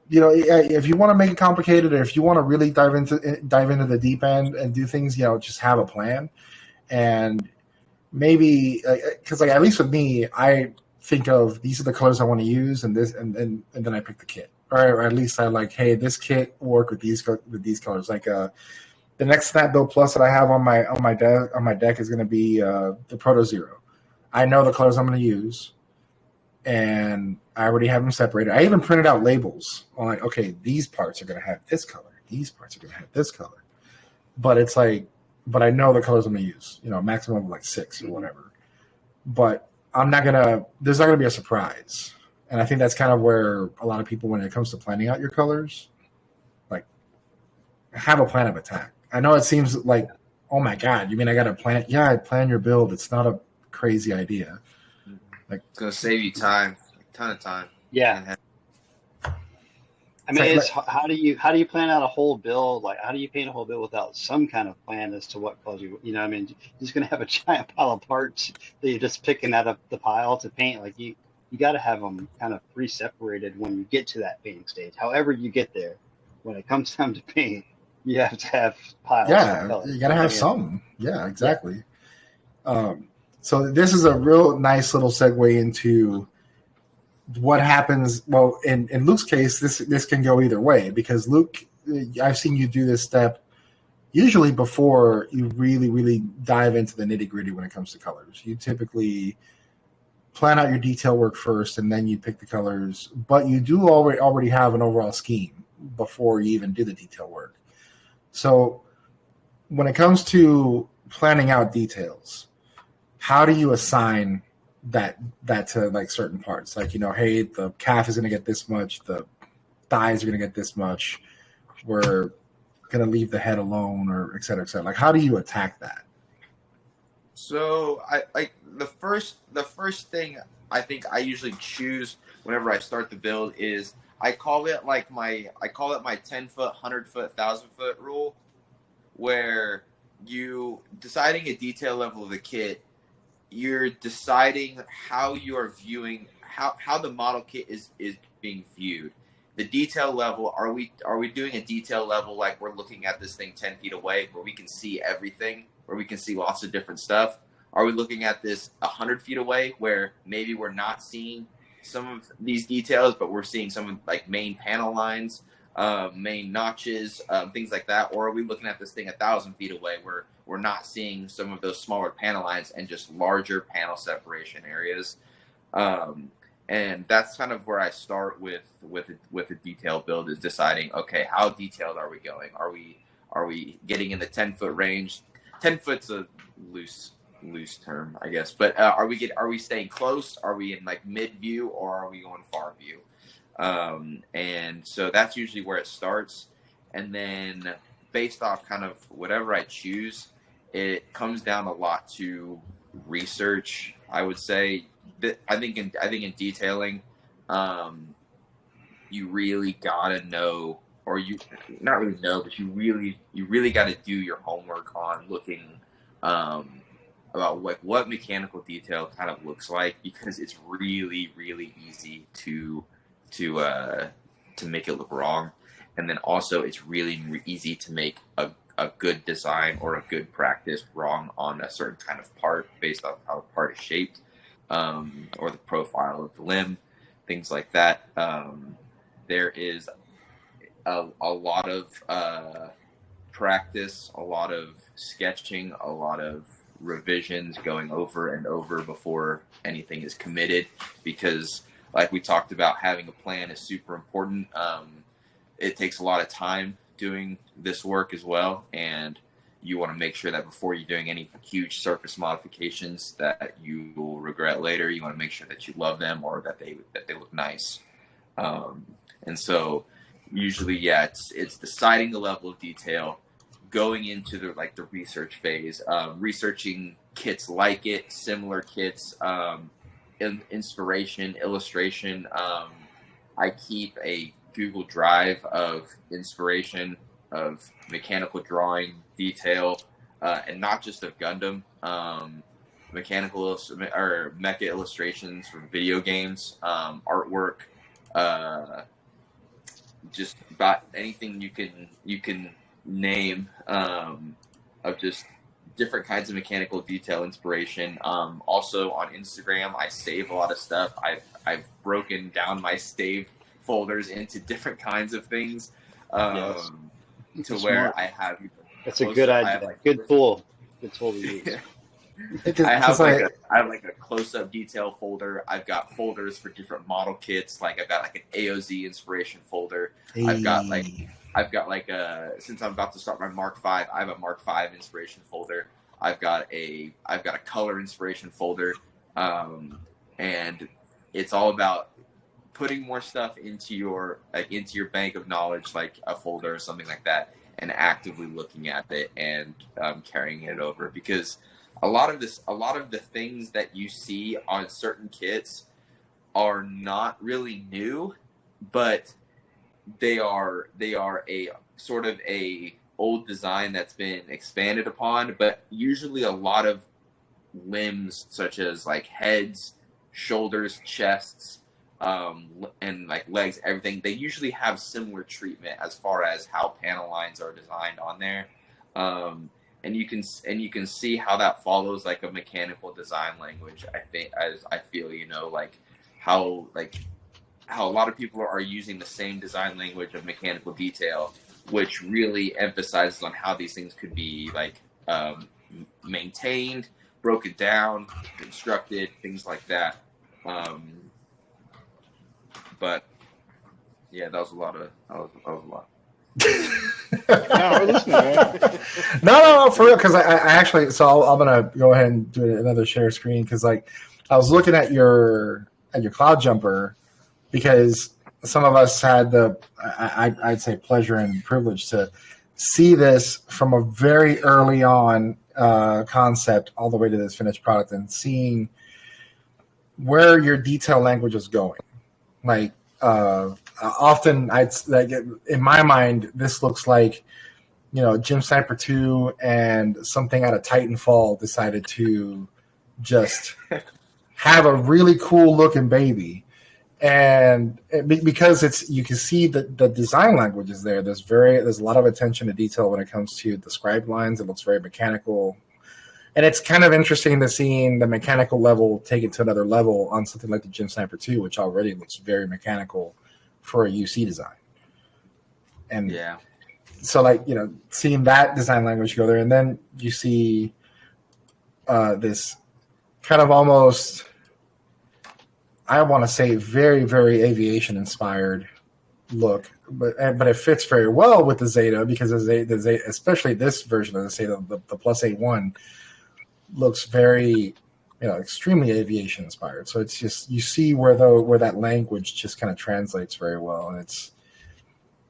you want to make it complicated, or if you want to really dive into the deep end and do things, just have a plan. And maybe because like at least with me, I think of these are the colors I want to use, and this, and then I pick the kit, or at least I like, hey, this kit will work with these colors. Like the next Snap Build Plus that I have on my deck is going to be the Proto Zero. I know the colors I'm going to use, and I already have them separated. I even printed out labels on, like, okay, these parts are going to have this color, these parts are going to have this color. But it's like, but I know the colors I'm going to use. Maximum of like 6 or whatever. But there's not going to be a surprise. And I think that's kind of where a lot of people, when it comes to planning out your colors, like, have a plan of attack. I know it seems like, oh my God, you mean I got to plan? Yeah, plan your build. It's not a crazy idea. Like, it's gonna save you time, a ton of time. Yeah. I mean, it's how do you plan out a whole build? Like, how do you paint a whole build without some kind of plan as to what colors I mean, you're just gonna have a giant pile of parts that you're just picking out of the pile to paint. Like, you got to have them kind of pre-separated when you get to that painting stage. However you get there, when it comes time to paint, you have to have piles. Yeah, you got to have some. Yeah, exactly. Yeah. So this is a real nice little segue into what happens. Well, in Luke's case, this can go either way, because Luke, I've seen you do this step usually before you really, really dive into the nitty-gritty when it comes to colors. You typically plan out your detail work first, and then you pick the colors, but you do already have an overall scheme before you even do the detail work. So when it comes to planning out details, how do you assign that to like certain parts? Like, hey, the calf is going to get this much, the thighs are going to get this much, where going to leave the head alone, or et cetera, et cetera? Like, how do you attack that? So I like the first thing I think I usually choose whenever I start the build is I call it my 10-foot, 100-foot, 1,000-foot rule, where you deciding a detail level of the kit, you're deciding how you are viewing how the model kit is being viewed. The detail level, are we doing a detail level like we're looking at this thing 10 feet away where we can see everything, where we can see lots of different stuff? Are we looking at this 100 feet away where maybe we're not seeing some of these details, but we're seeing some of like main panel lines, main notches, things like that? Or are we looking at this thing 1,000 feet away where we're not seeing some of those smaller panel lines and just larger panel separation areas? And that's kind of where I start with a detail build, is deciding, okay, how detailed are we going? Are we getting in the 10-foot range? 10 foot's a loose term, I guess, but are we staying close? Are we in like mid view, or are we going far view? And so that's usually where it starts. And then based off kind of whatever I choose, it comes down a lot to research. I would say that I think in detailing, you really gotta know, or you not really know, but you really got to do your homework on looking about what mechanical detail kind of looks like, because it's really easy to make it look wrong. And then also it's really easy to make a good design or a good practice wrong on a certain kind of part based on how the part is shaped, or the profile of the limb, things like that. There is a lot of practice, a lot of sketching, a lot of revisions going over and over before anything is committed, because like we talked about, having a plan is super important. It takes a lot of time doing this work as well, and you want to make sure that before you're doing any huge surface modifications that you will regret later, you want to make sure that you love them, or that they look nice. And so usually, yeah, it's deciding the level of detail, going into the research phase, researching kits like it, similar kits, inspiration, illustration. I keep a Google Drive of inspiration, of mechanical drawing detail, and not just of Gundam, mechanical or mecha illustrations from video games, artwork, just about anything you can name, of just different kinds of mechanical detail inspiration. Also on Instagram, I save a lot of stuff. I've broken down my save folders into different kinds of things, Yes. to Smart. where I have. That's a good idea. Good tool. Good tool to use. I have like a close-up detail folder. I've got folders for different model kits. Like I've got like an AOZ inspiration folder. Hey. I've got like a, since I'm about to start my Mark V, I have a Mark V inspiration folder. I've got a color inspiration folder, and it's all about putting more stuff into your bank of knowledge, like a folder or something like that, and actively looking at it and carrying it over, because a lot of the things that you see on certain kits are not really new, but they are a sort of a old design that's been expanded upon. But usually a lot of limbs, such as like heads, shoulders, chests, and like legs, everything, they usually have similar treatment as far as how panel lines are designed on there. And you can see how that follows like a mechanical design language. I feel, like how a lot of people are using the same design language of mechanical detail, which really emphasizes on how these things could be like maintained, broken down, constructed, things like that. But yeah, that was a lot. No, we're listening, man. No, for real. Because I actually, so I'm gonna go ahead and do another share screen, because like I was looking at your cloud jumper, because some of us had the I'd say pleasure and privilege to see this from a very early on concept all the way to this finished product and seeing where your detail language is going. Like often, in my mind, this looks like, Gym Sniper 2 and something out of Titanfall decided to just have a really cool looking baby. And because you can see that the design language is there. There's a lot of attention to detail when it comes to the scribe lines. It looks very mechanical. And it's kind of interesting to seeing the mechanical level take it to another level on something like the Gym Sniper 2, which already looks very mechanical for a UC design. And yeah. So, seeing that design language go there, and then you see this kind of almost, I want to say, very, very aviation-inspired look, but it fits very well with the Zeta because the Zeta, especially this version of the Zeta, the Plus A1, looks very, extremely aviation-inspired. So it's just, you see where that language just kind of translates very well, and it's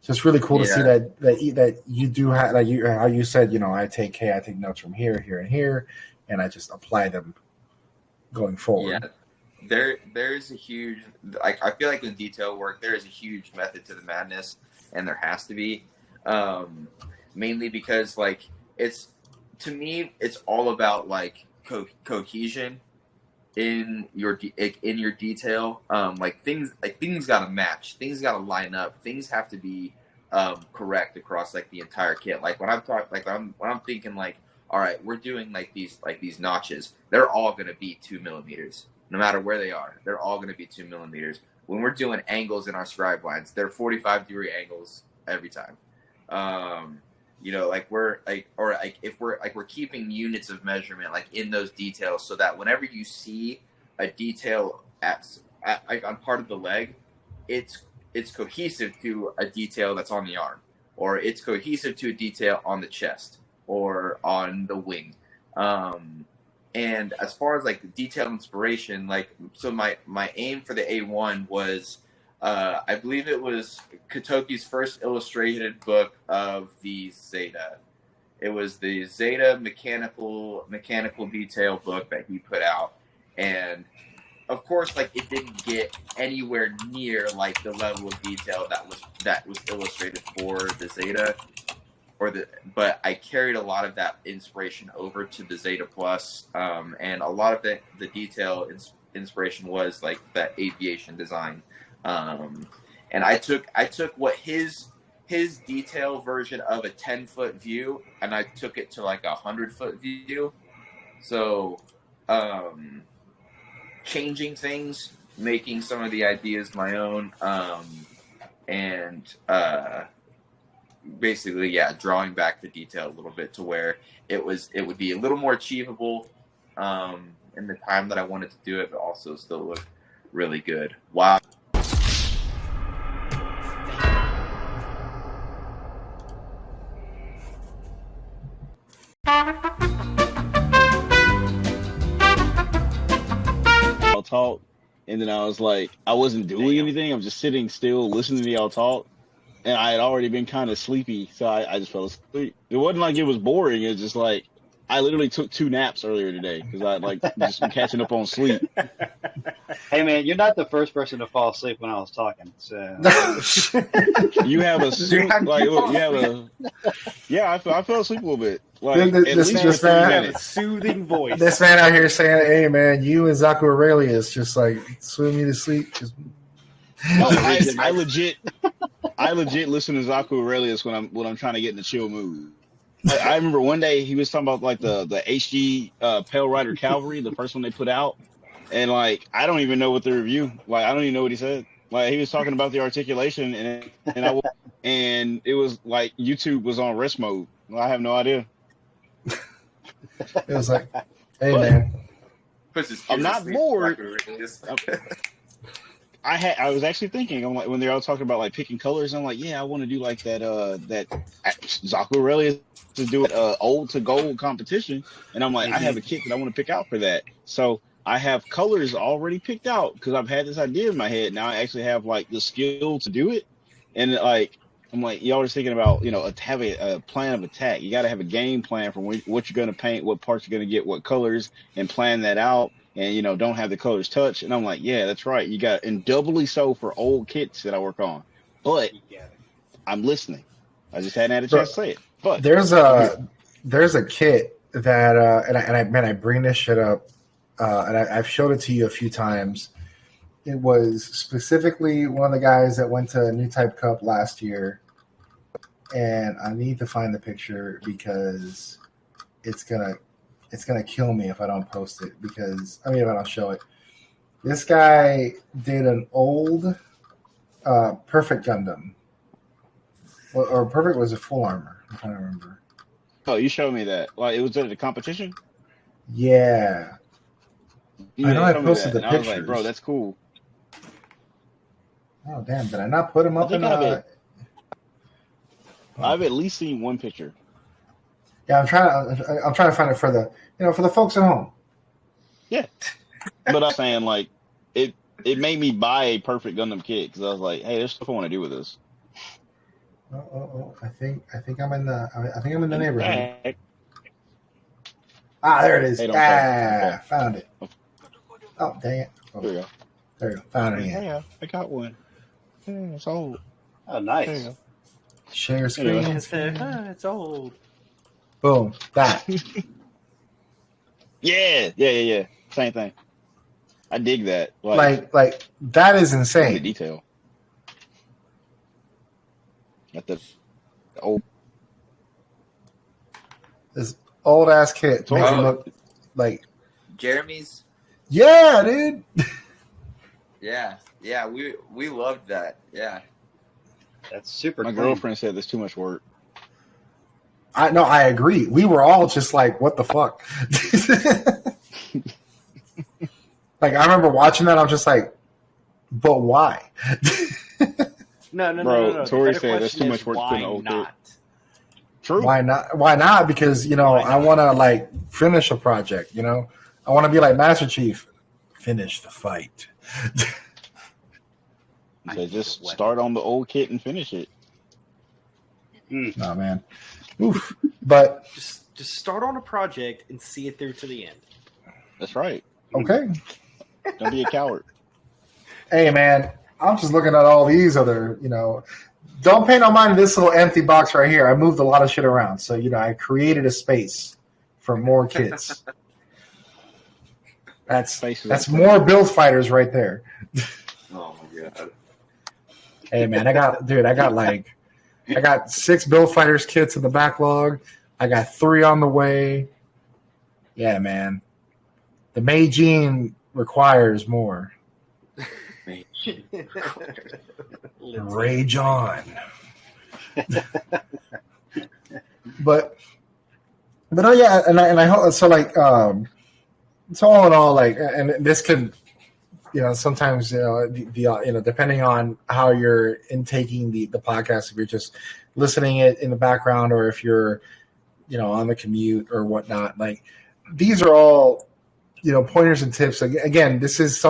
just really cool to see that you do have, like how you said, I take notes from here, here, and here, and I just apply them going forward. Yeah, there's a huge, I feel like in detail work there is a huge method to the madness, and there has to be, mainly because to me it's all about cohesion in your detail. Things got to match, things got to line up, things have to be correct across the entire kit. When I'm talking, when I'm thinking all right, we're doing these notches, they're all going to be 2 millimeters no matter where they are. They're all going to be 2 millimeters. When we're doing angles in our scribe lines, they're 45-degree angles every time. If we're keeping units of measurement in those details, so that whenever you see a detail on part of the leg, it's cohesive to a detail that's on the arm, or it's cohesive to a detail on the chest or on the wing. And as far as the detail inspiration, so my aim for the A1 was, I believe it was Kotoki's first illustrated book of the Zeta. It was the Zeta mechanical detail book that he put out, and of course, it didn't get anywhere near the level of detail that was illustrated for the Zeta, but I carried a lot of that inspiration over to the Zeta Plus, and a lot of the detail inspiration was that aviation design. And I took what his detail version of a 10-foot view, and I took it to a 100-foot view. So, changing things, making some of the ideas my own, and basically, drawing back the detail a little bit to where it would be a little more achievable in the time that I wanted to do it, but also still look really good. Wow. Talk, and then I was I wasn't doing anything. I'm just sitting still listening to y'all talk, and I had already been kind of sleepy, so I just fell asleep. It wasn't it was boring. It's just I literally took 2 naps earlier today because I just been catching up on sleep. Hey man, you're not the first person to fall asleep when I was talking. So you have a suit I fell asleep a little bit. This man, a soothing voice. This man out here saying, "Hey man, you and Zaku Aurelius just swim me to sleep." No, I legit listen to Zaku Aurelius when I'm trying to get in a chill mood. I remember one day he was talking about the HG Pale Rider Cavalry, the first one they put out, and I don't even know what the review. I don't even know what he said. He was talking about the articulation, and it was YouTube was on rest mode. I have no idea. It was hey man, I'm not bored. I was actually thinking, when they're all talking about picking colors, I'm I want to do that Zaku Aurelius to do it old to gold competition, and I'm I have a kit that I want to pick out for that. So I have colors already picked out because I've had this idea in my head. Now I actually have the skill to do it, and I'm like, y'all are thinking about, have a plan of attack. You got to have a game plan for what you're going to paint, what parts you're going to get, what colors, and plan that out. And, don't have the colors touch. And I'm like, yeah, that's right. You got, and doubly so for old kits that I work on. But I'm listening. I just hadn't had a chance to say it. But there's a kit that, I bring this shit up, and I've showed it to you a few times. It was specifically one of the guys that went to New Type Cup last year, and I need to find the picture because it's gonna kill me if I don't post it. If I don't show it. This guy did an old Perfect Gundam, or Perfect was a full armor. I'm trying to remember. Oh, you showed me that. Like, it was at a competition. Yeah, I know I posted the pictures. I was like, bro, that's cool. Oh damn! Did I not put him up in? I've at least seen one picture. Yeah, I'm trying to find it for the folks at home. Yeah, but I'm saying like it made me buy a Perfect Gundam kit because I was like, hey, there's stuff I want to do with this. Oh! I think I'm in the neighborhood. Ah, there it is. Found it. Oh dang it! Oh, there you go. There you go. Found it again. Yeah, I got one. Yeah, it's old. Oh, nice. Share screen. It's old. Boom. That. Yeah. Same thing. I dig that. Like that is The insane. detail. At the old. This old ass kit So- makes it look like. Jeremy's. Yeah, dude. Yeah, we loved that. Yeah. That's super My clean. girlfriend said there's too much work. I agree. We were all just like, what the fuck? Like, I remember watching that. I'm just like, but why? No. Tori The better said there's question too is, much work to why put in the old not? True. Why not? Why not? Because, I want to like finish a project, I want to be like Master Chief. Finish the fight. So just start on the old kit and finish it. Oh, man. Oof. But, Just start on a project and see it through to the end. That's right. okay. Don't be a coward. Hey, man, I'm just looking at all these other, don't pay no mind to this little empty box right here. I moved a lot of shit around. So, I created a space for more kids. That's more build fighters right there. Oh my god. Hey, man, I got 6 build fighters kits in the backlog. I got 3 on the way. Yeah, man. The Meijin requires more. Rage on. but oh yeah, and I hope so. Like, so all in all, like, and this could, sometimes the depending on how you're intaking the podcast, if you're just listening it in the background or if you're on the commute or whatnot, like these are all pointers and tips. Again, these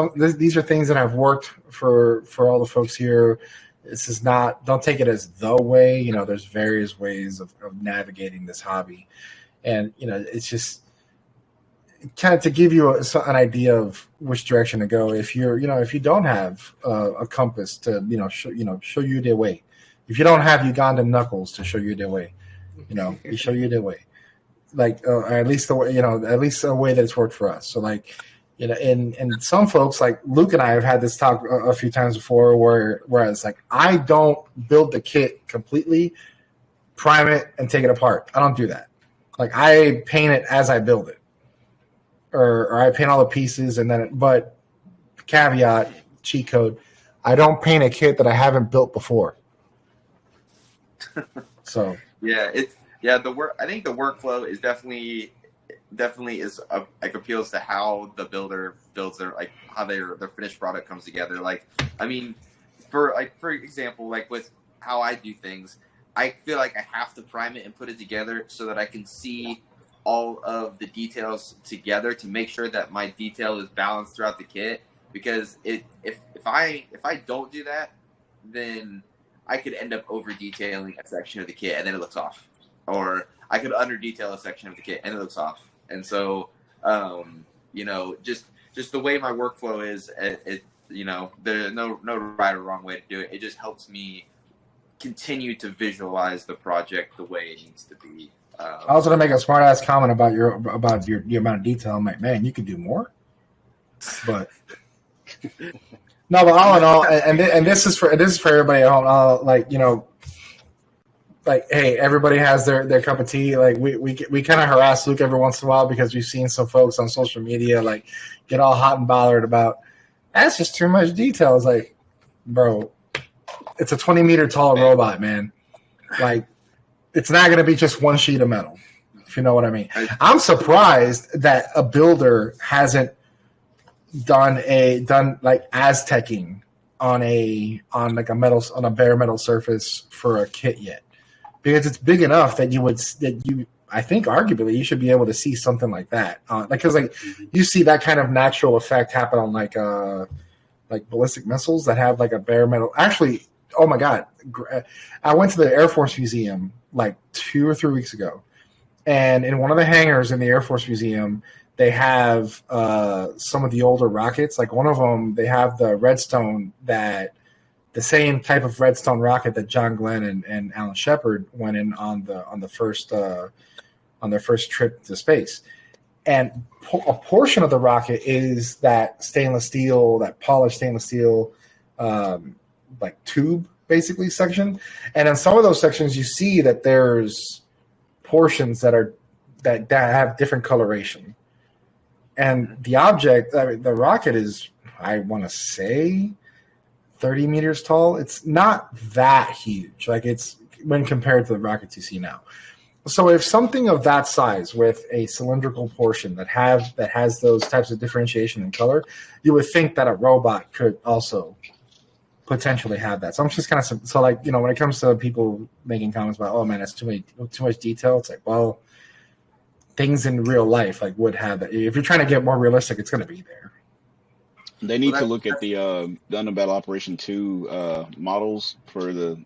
are things that I've worked for all the folks here. This is not, don't take it as the way. There's various ways of navigating this hobby, and it's just kind of to give you an idea of which direction to go. If you're if you don't have a compass to show you the way, if you don't have Ugandan knuckles to show you the way, we show you the way. Like, or at least the way, at least a way that it's worked for us. So, like, and some folks like Luke and I have had this talk a few times before, where it's like, I don't build the kit completely, prime it, and take it apart. I don't do that. Like, I paint it as I build it, or I paint all the pieces, and then. But caveat, cheat code, I don't paint a kit that I haven't built before. So Yeah, the work. I think the workflow is definitely is like appeals to how the builder builds their, like, how their finished product comes together. Like, I mean, for example, like with how I do things, I feel like I have to prime it and put it together so that I can see all of the details together to make sure that my detail is balanced throughout the kit. Because if I don't do that, then I could end up over detailing a section of the kit and then it looks off, or I could under detail a section of the kit and it looks off. And so, you know, just the way my workflow is, you know, there's no right or wrong way to do it. It just helps me continue to visualize the project the way it needs to be. I was going to make a smart ass comment about your amount of detail. I'm like, man, you could do more. But no, but all in all, and this is for everybody at home. Like, you know, like, hey, everybody has their cup of tea. Like, we kind of harass Luke every once in a while because we've seen some folks on social media like get all hot and bothered about that's just too much detail. It's like, bro, it's a 20-meter tall robot, man. Like, it's not going to be just one sheet of metal, if you know what I mean. I'm surprised that a builder hasn't done like Aztecing on a bare metal surface for a kit yet, because it's big enough that I think arguably you should be able to see something like that. Because you see that kind of natural effect happen on like ballistic missiles that have like a bare metal. Actually, oh my God, I went to the Air Force Museum like 2 or 3 weeks ago, and in one of the hangars in the Air Force Museum, they have some of the older rockets. Like one of them, they have the Redstone, the same type of Redstone rocket that John Glenn and Alan Shepard went in on their first trip to space. And a portion of the rocket is that stainless steel, that polished stainless steel, like tube basically section. And in some of those sections, you see that there's portions that have different coloration. And the object, the rocket is, I want to say, 30 meters tall. It's not that huge, like it's when compared to the rockets you see now. So if something of that size with a cylindrical portion that has those types of differentiation in color, you would think that a robot could also potentially have that. So I'm just kind of so like, you know, when it comes to people making comments about, oh man, that's too much detail. It's like, well, things in real life like would have that. If you're trying to get more realistic, it's going to be there. They need to look at the Under Battle Operation 2 models for the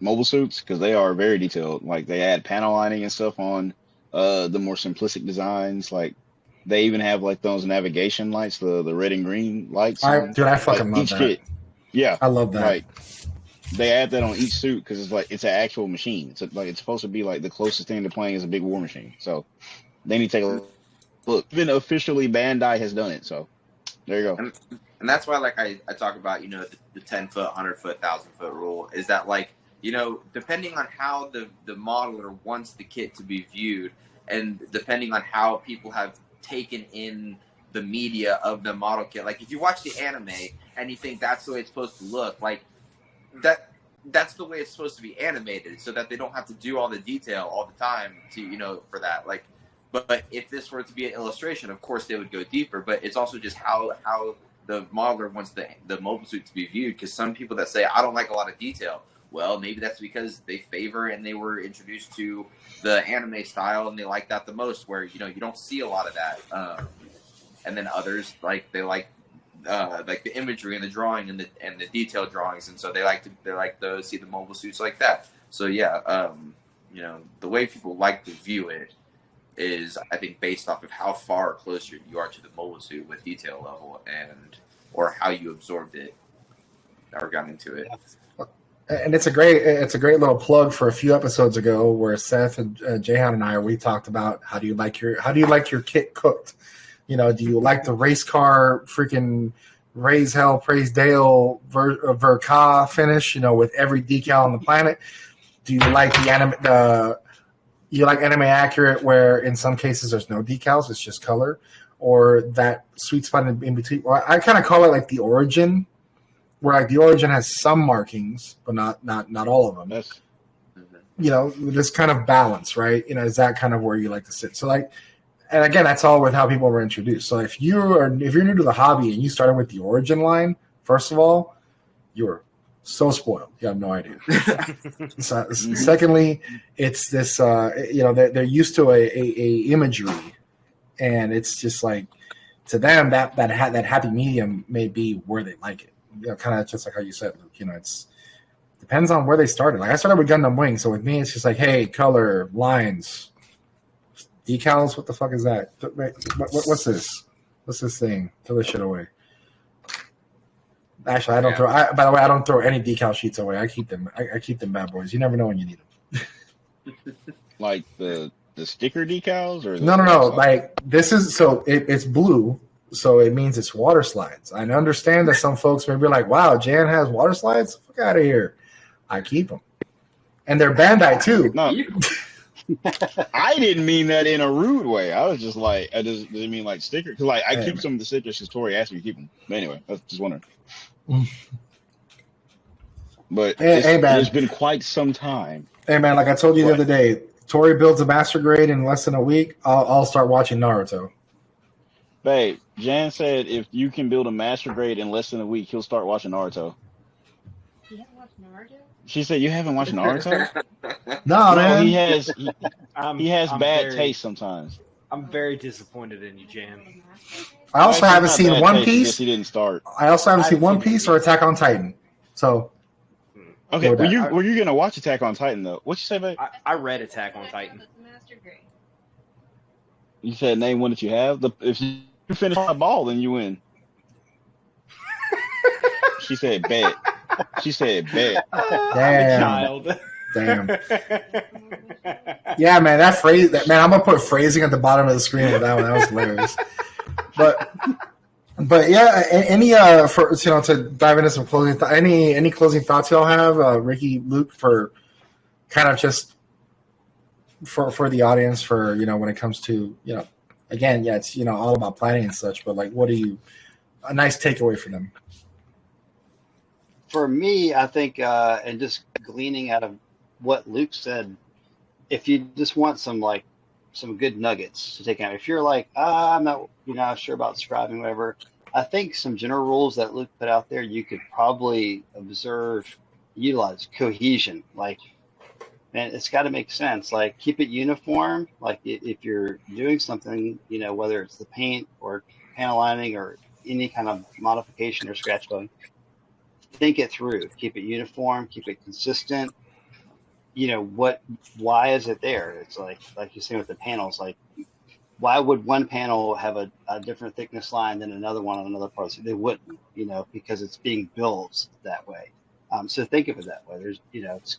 mobile suits, because they are very detailed. Like they add panel lining and stuff on the more simplistic designs. Like they even have like those navigation lights, the red and green lights. I fucking love that. Kit. Yeah, I love that. Like they add that on each suit because it's like it's an actual machine. It's supposed to be like the closest thing to playing is a big war machine. So they need to take a look. Even officially, Bandai has done it. So there you go. And that's why, like, I talk about, you know, the 10-foot, 100-foot, 1,000-foot rule is that, like, you know, depending on how the modeler wants the kit to be viewed, and depending on how people have taken in the media of the model kit, like, if you watch the anime and you think that's the way it's supposed to look, like, that's the way it's supposed to be animated, so that they don't have to do all the detail all the time to, you know, for that, like. But if this were to be an illustration, of course they would go deeper. But it's also just how the modeler wants the mobile suit to be viewed. Because some people that say, I don't like a lot of detail. Well, maybe that's because they favor and they were introduced to the anime style and they like that the most, where, you know, you don't see a lot of that. And then others, like, they like the imagery and the drawing and the detailed drawings. And so they like to see the mobile suits like that. So, yeah, you know, the way people like to view it is, I think, based off of how far closer you are to the mobile suit with detail level or how you absorbed it or got into it. And it's a great little plug for a few episodes ago where Seth and Jahan and we talked about how do you like your kit cooked? You know, do you like the race car freaking raise hell praise Dale Verka finish? You know, with every decal on the planet. Do you like anime accurate, where in some cases there's no decals, it's just color, or that sweet spot in between? Well, I kind of call it like the origin, where like the origin has some markings, but not all of them. Yes. You know, this kind of balance, right? You know, is that kind of where you like to sit? So like, and again, that's all with how people were introduced. So if you're new to the hobby and you started with the origin line, first of all, you're so spoiled. You have no idea. Secondly, it's this, you know, they're used to a imagery, and it's just like, to them, that happy medium may be where they like it. You know, kind of just like how you said, Luke, you know, Depends on where they started. Like I started with Gundam Wing, so with me it's just like, hey, color, lines, decals. What the fuck is that? What's this? What's this thing? Throw this shit away. Actually, I don't throw. By the way, I don't throw any decal sheets away. I keep them. I keep them bad boys. You never know when you need them. Like the sticker decals, or no. Like this is it's blue, so it means it's water slides. I understand that some folks may be like, "Wow, Jan has water slides. Fuck out of here." I keep them, and they're Bandai too. No, I didn't mean that in a rude way. I was just like, I just didn't mean like sticker. Because like I keep some of the stickers because Tori asked me to keep them. But anyway, I was just wondering. But it's been quite some time. Hey man, like I told you the other day, Tori builds a master grade in less than a week. I'll start watching Naruto. Babe, Jan said if you can build a master grade in less than a week, he'll start watching Naruto. You haven't watched Naruto? She said you haven't watched Naruto? No, man. He has bad taste sometimes. I'm very disappointed in you, Jan. I also haven't seen One Piece. He didn't start. I also haven't seen One Piece or Attack on Titan. So, okay, were you gonna watch Attack on Titan though? What'd you say, babe? I read Attack on Titan. You said name one that you have. If you finish my ball, then you win. She said bet. She said bet. Damn. Child. Damn. Yeah, man, that phrase. Man, I'm gonna put phrasing at the bottom of the screen with that one. That was hilarious. But yeah, any for to dive into some closing. Any closing thoughts y'all have, Ricky, Luke, for kind of just for the audience, for when it comes to again, yeah, it's all about planning and such. But like, what are you a nice takeaway for them? For me, I think, and just gleaning out of what Luke said, if you just want some good nuggets to take out, if you're like, I'm not sure about scribing, whatever, I think some general rules that Luke put out there, you could probably utilize cohesion. Like, man, it's got to make sense. Like, keep it uniform. Like, if you're doing something, whether it's the paint or panel lining or any kind of modification or scratch building, think it through. Keep it uniform. Keep it consistent. Why is it there? It's like you're saying with the panels, like, why would one panel have a different thickness line than another one on another part? They wouldn't, because it's being built that way. So think of it that way. There's,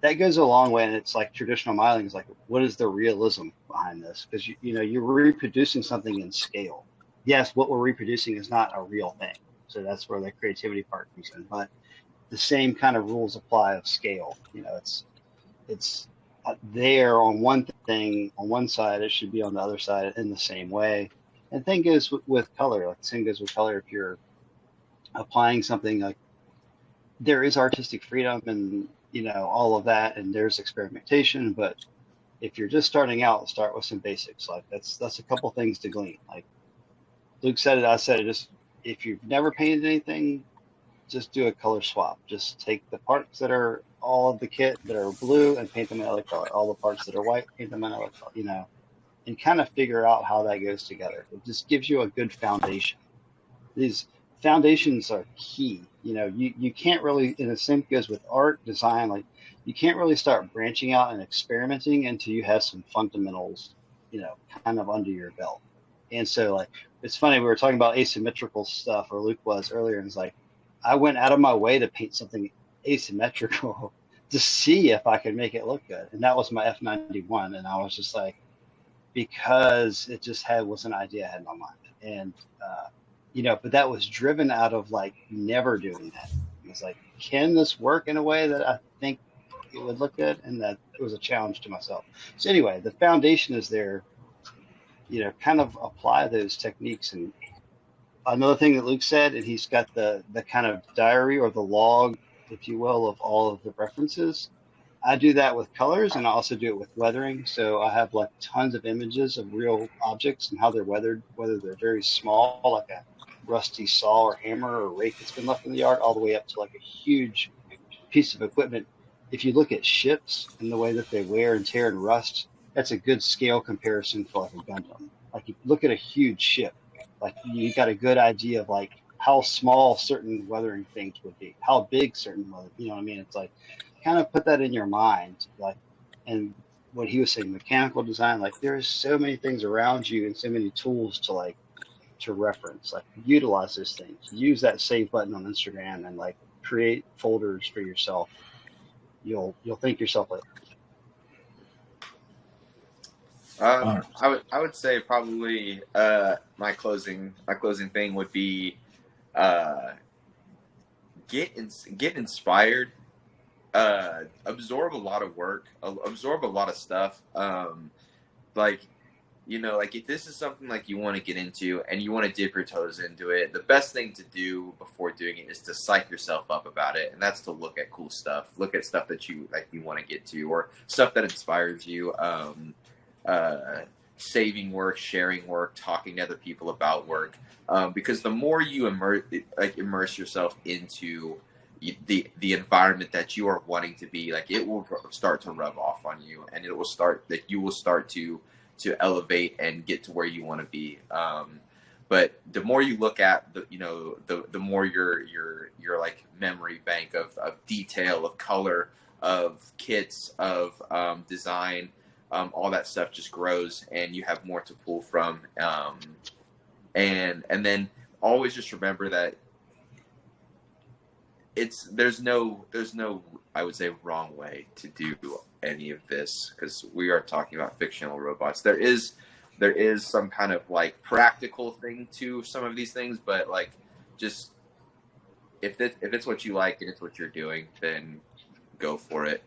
that goes a long way. And it's like traditional modeling is like, what is the realism behind this? Because, you're reproducing something in scale. Yes, what we're reproducing is not a real thing. So that's where the creativity part comes in. But the same kind of rules apply of scale. It's there on one thing on one side, it should be on the other side in the same way. And thing goes with color. Like the same goes with color. If you're applying something, like, there is artistic freedom and all of that, and there's experimentation. But if you're just starting out, start with some basics. Like that's a couple things to glean. Like Luke said it, I said it. Just if you've never painted anything, just do a color swap. Just take the parts that are all of the kit that are blue and paint them another color. All the parts that are white, paint them another color, and kind of figure out how that goes together. It just gives you a good foundation. These foundations are key. You can't really, in the same goes with art, design, like you can't really start branching out and experimenting until you have some fundamentals, kind of under your belt. And so, like, it's funny, we were talking about asymmetrical stuff, or Luke was earlier, and it's like, I went out of my way to paint something asymmetrical to see if I could make it look good. And that was my F91. And I was just like, because it just was an idea I had in my mind. And, but that was driven out of like never doing that. It was like, can this work in a way that I think it would look good? And that it was a challenge to myself. So anyway, the foundation is there, kind of apply those techniques. And another thing that Luke said, and he's got the kind of diary or the log, if you will, of all of the references. I do that with colors, and I also do it with weathering. So I have like tons of images of real objects and how they're weathered, whether they're very small, like a rusty saw or hammer or rake that's been left in the yard, all the way up to like a huge piece of equipment. If you look at ships and the way that they wear and tear and rust, that's a good scale comparison for like a Gundam. Like you look at a huge ship, like you got a good idea of like how small certain weathering things would be, how big certain weather, you know what I mean? It's like, kind of put that in your mind, like, and what he was saying, mechanical design, like there's so many things around you and so many tools to like, to reference, like utilize those things, use that save button on Instagram and like create folders for yourself. You'll thank yourself later. I would say probably my closing thing would be get inspired, absorb a lot of work, absorb a lot of stuff. Like, you know, like if this is something like you want to get into and you want to dip your toes into it, the best thing to do before doing it is to psych yourself up about it, and that's to look at cool stuff, look at stuff that you want to get to, or stuff that inspires you. Saving work, sharing work, talking to other people about work, because the more you immerse yourself into the environment that you are wanting to be, like it will start to rub off on you, and it will start that you will start to elevate and get to where you want to be. But the more you look at the more your like memory bank of detail, of color, of kits, of design, all that stuff just grows, and you have more to pull from. And then always just remember that there's no I would say wrong way to do any of this, because we are talking about fictional robots. There is some kind of like practical thing to some of these things, but like just if it's what you like and it's what you're doing, then go for it,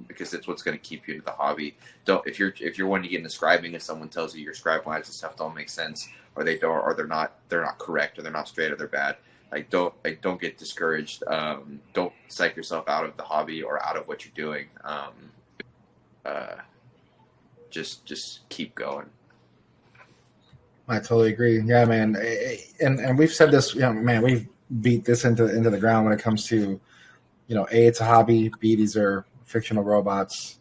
because it's what's going to keep you in the hobby. If you're wanting to get into scribing and someone tells you your scribe lines and stuff don't make sense, or they don't, or they're not correct, or they're not straight, or they're bad, don't get discouraged. Don't psych yourself out of the hobby or out of what you're doing. Just keep going. I totally agree. Yeah, man. And we've said this, man, we've beat this into the ground when it comes to, A, it's a hobby. B, these are fictional robots.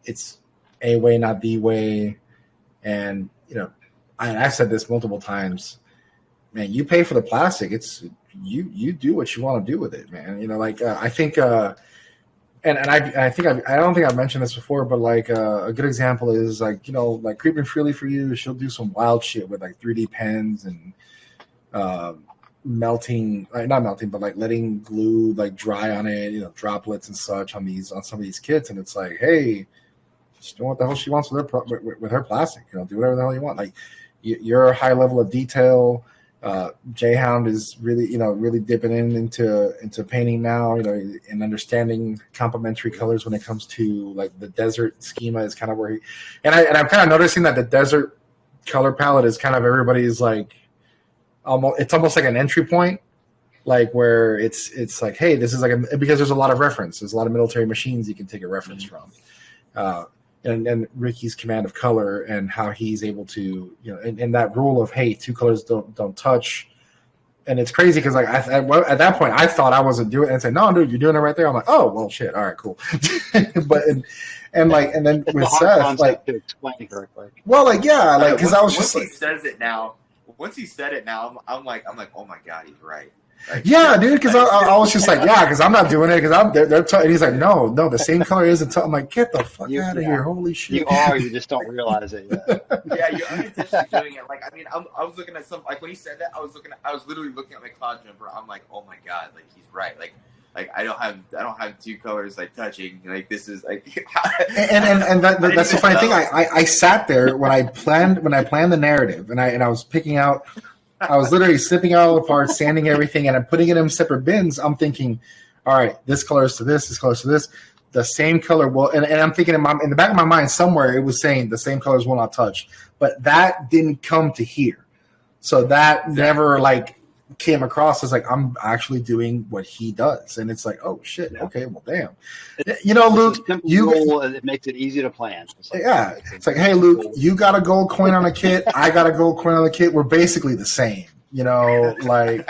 It's a way, not the way. And, I've said this multiple times, man, you pay for the plastic. It's you do what you want to do with it, man. I think, and I don't think I've mentioned this before, but like a good example is like Creeping Freely for you. She'll do some wild shit with like 3D pens and not melting, but like letting glue like dry on it, droplets and such on some of these kits, and it's like, hey, she's doing what the hell she wants with her plastic. Do whatever the hell you want. Like you're a high level of detail. J-Hound is really, really dipping into painting now, and understanding complementary colors when it comes to like the desert schema is kind of where and I'm kind of noticing that the desert color palette is kind of everybody's like, it's almost like an entry point, like where it's like, hey, this is like because there's a lot of reference. There's a lot of military machines you can take a reference from. And Ricky's command of color and how he's able to, and that rule of, hey, two colors don't touch. And it's crazy because like at that point I thought I wasn't doing it, and said, no, dude, you're doing it right there. I'm like, oh well, shit, all right, cool. But and then with Seth, like, to explain correctly. Well, like, yeah, like because I was just once he says it now. Once he said it now, I'm like, oh my god, he's right. Like, yeah, dude, because I was just like, yeah, because I'm not doing it because and he's like, no, the same color isn't. I'm like, get the fuck out of here, holy shit! You just don't realize it yet. Yeah, you're unintentionally doing it. Like, I mean, I was looking at like when he said that, I was literally looking at my cloud jumper. I'm like, oh my god, like he's right. Like I don't have two colors like touching. Like this is like, and that's the funny thing. I sat there when I planned the narrative, and I was picking out. I was literally snipping out all the parts, sanding everything, and I'm putting it in separate bins. I'm thinking, all right, this color is to this color is to this. The same color will, and I'm thinking in the back of my mind somewhere it was saying the same colors will not touch, but that didn't come to here, so that never like came across as like I'm actually doing what he does, and it's like, oh shit, okay, well damn, Luke, it makes it easy to plan. It's like, hey Luke, you got a gold coin on a kit, I got a gold coin on the kit, we're basically the same, like.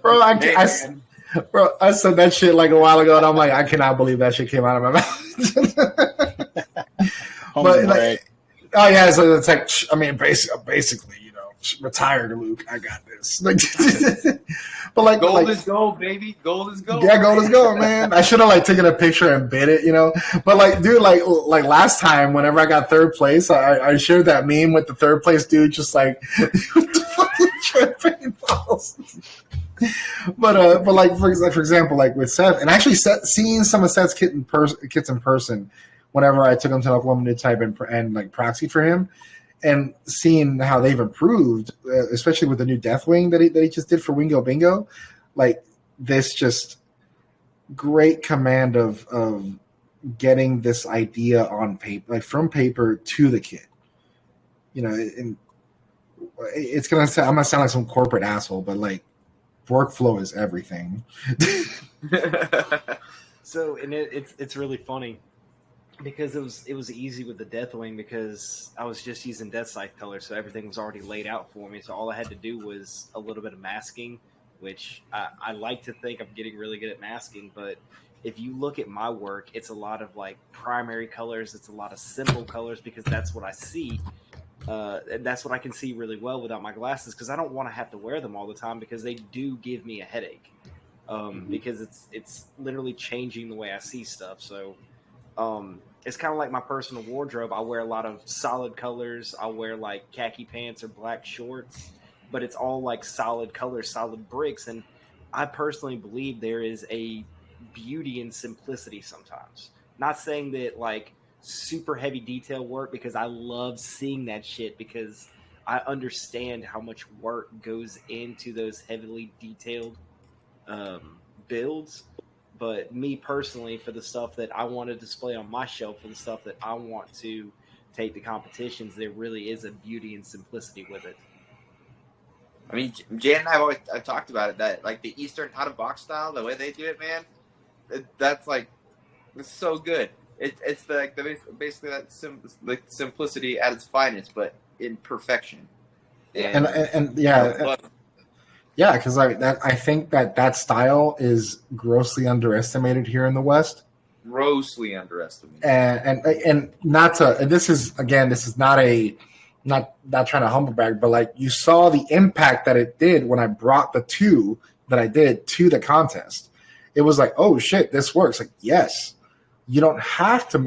Bro, I said that shit like a while ago, and I'm like, I cannot believe that shit came out of my mouth. But like, Oh yeah, so it's like I mean, basically, you know, retire to Luke. I got this. Like, but like, gold is gold, baby. Gold is gold. Yeah, gold is gold, man. I should have like taken a picture and bid it, you know. But like, dude, like last time, whenever I got third place, I shared that meme with the third place dude, just like what the fucking champagne bottles. But like for example, like with Seth, and actually seeing some of Seth's kits in person, whenever I took him to Oklahoma New Type and like proxied for him, and seeing how they've improved, especially with the new Deathwing that he just did for Wingo Bingo, like this just great command of getting this idea on paper, like from paper to the kid. You know, and I'm gonna sound like some corporate asshole, but like workflow is everything. So, and it's really funny because it was easy with the Deathwing because I was just using Death Scythe color, so everything was already laid out for me. So all I had to do was a little bit of masking, which I like to think I'm getting really good at masking. But if you look at my work, it's a lot of like primary colors. It's a lot of simple colors because that's what I see. And that's what I can see really well without my glasses because I don't want to have to wear them all the time because they do give me a headache. Because it's literally changing the way I see stuff. So it's kind of like my personal wardrobe. I wear a lot of solid colors. I'll wear like khaki pants or black shorts, but it's all like solid colors, solid bricks. And I personally believe there is a beauty in simplicity sometimes. Not saying that like super heavy detail work because I love seeing that shit because I understand how much work goes into those heavily detailed builds. But me personally, for the stuff that I want to display on my shelf, for the stuff that I want to take to competitions, there really is a beauty and simplicity with it. I mean, Jan and I've talked about it, that like the Eastern out of box style, the way they do it, man, that's like, it's so good. It's basically that simplicity at its finest, but in perfection. And yeah. Yeah, because I think that style is grossly underestimated here in the West. Grossly underestimated. And not to. And this is not trying to humble brag, but like you saw the impact that it did when I brought the two that I did to the contest. It was like, oh shit, this works. Like yes, you don't have to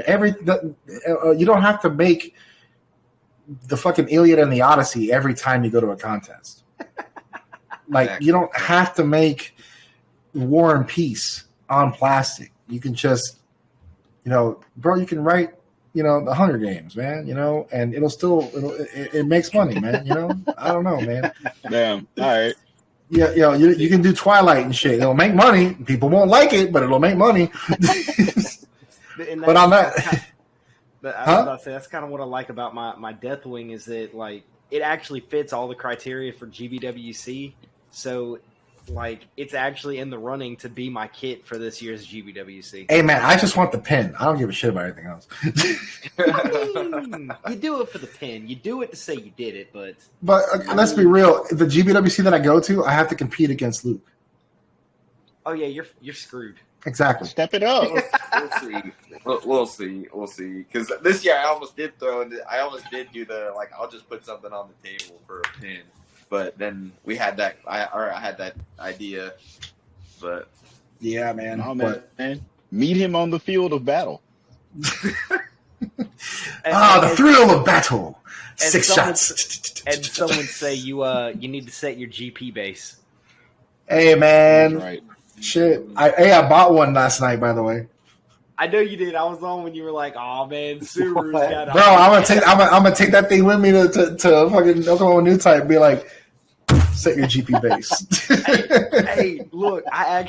you don't have to make the fucking Iliad and the Odyssey every time you go to a contest. Like, exactly. You don't have to make War and Peace on plastic. You can just, bro, you can write, the Hunger Games, man, and it makes money, man, I don't know, man. Damn. All right. Yeah, you can do Twilight and shit. It'll make money. People won't like it, but it'll make money. But on that. But I was about to say, that's kind of what I like about my Deathwing is that, like, it actually fits all the criteria for GBWC. So, like, it's actually in the running to be my kit for this year's GBWC. Hey, man, I just want the pin. I don't give a shit about anything else. You do it for the pin. You do it to say you did it, but let's be real. The GBWC that I go to, I have to compete against Luke. Oh, yeah, you're screwed. Exactly. Step it up. We'll see. Because this year I almost did do the, like, I'll just put something on the table for a pin. But then we had that. I had that idea, but yeah, man. Oh, man. Meet him on the field of battle. The thrill of battle. 6 shots. And some would say you need to set your GP base. Hey, man. That's right. Shit. I bought one last night, by the way. I know you did. I was on when you were like, "Oh man, Subaru's got." Bro, I'm gonna take that thing with me to fucking Oklahoma New Type and be like, set your GP base. hey, look, I've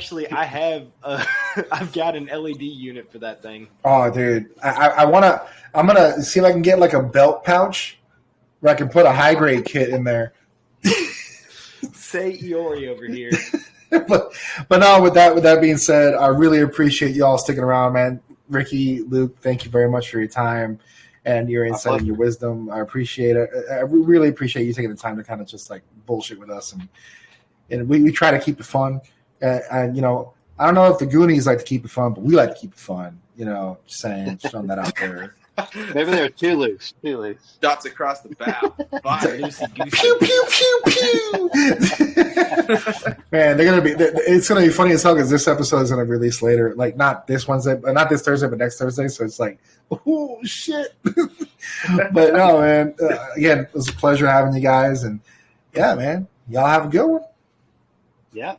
got an LED unit for that thing. Oh, dude, I'm gonna see if I can get like a belt pouch where I can put a high grade kit in there. Say Iori over here. but no, with that being said, I really appreciate y'all sticking around, man. Ricky, Luke, thank you very much for your time and your insight and your wisdom. I appreciate it. I really appreciate you taking the time to kind of just like bullshit with us, and we try to keep it fun. And I don't know if the Goonies like to keep it fun, but we like to keep it fun. Just saying, just throwing that out there. Maybe they're too loose. Too loose. Dots across the bow. Fire. Loosey goosey. Pew pew pew pew. Man, they're gonna be. It's gonna be funny as hell because this episode is gonna be released later. Like not this Wednesday, not this Thursday, but next Thursday. So it's like, oh shit. But no, man. Again, it was a pleasure having you guys, and yeah, man, y'all have a good one. Yeah.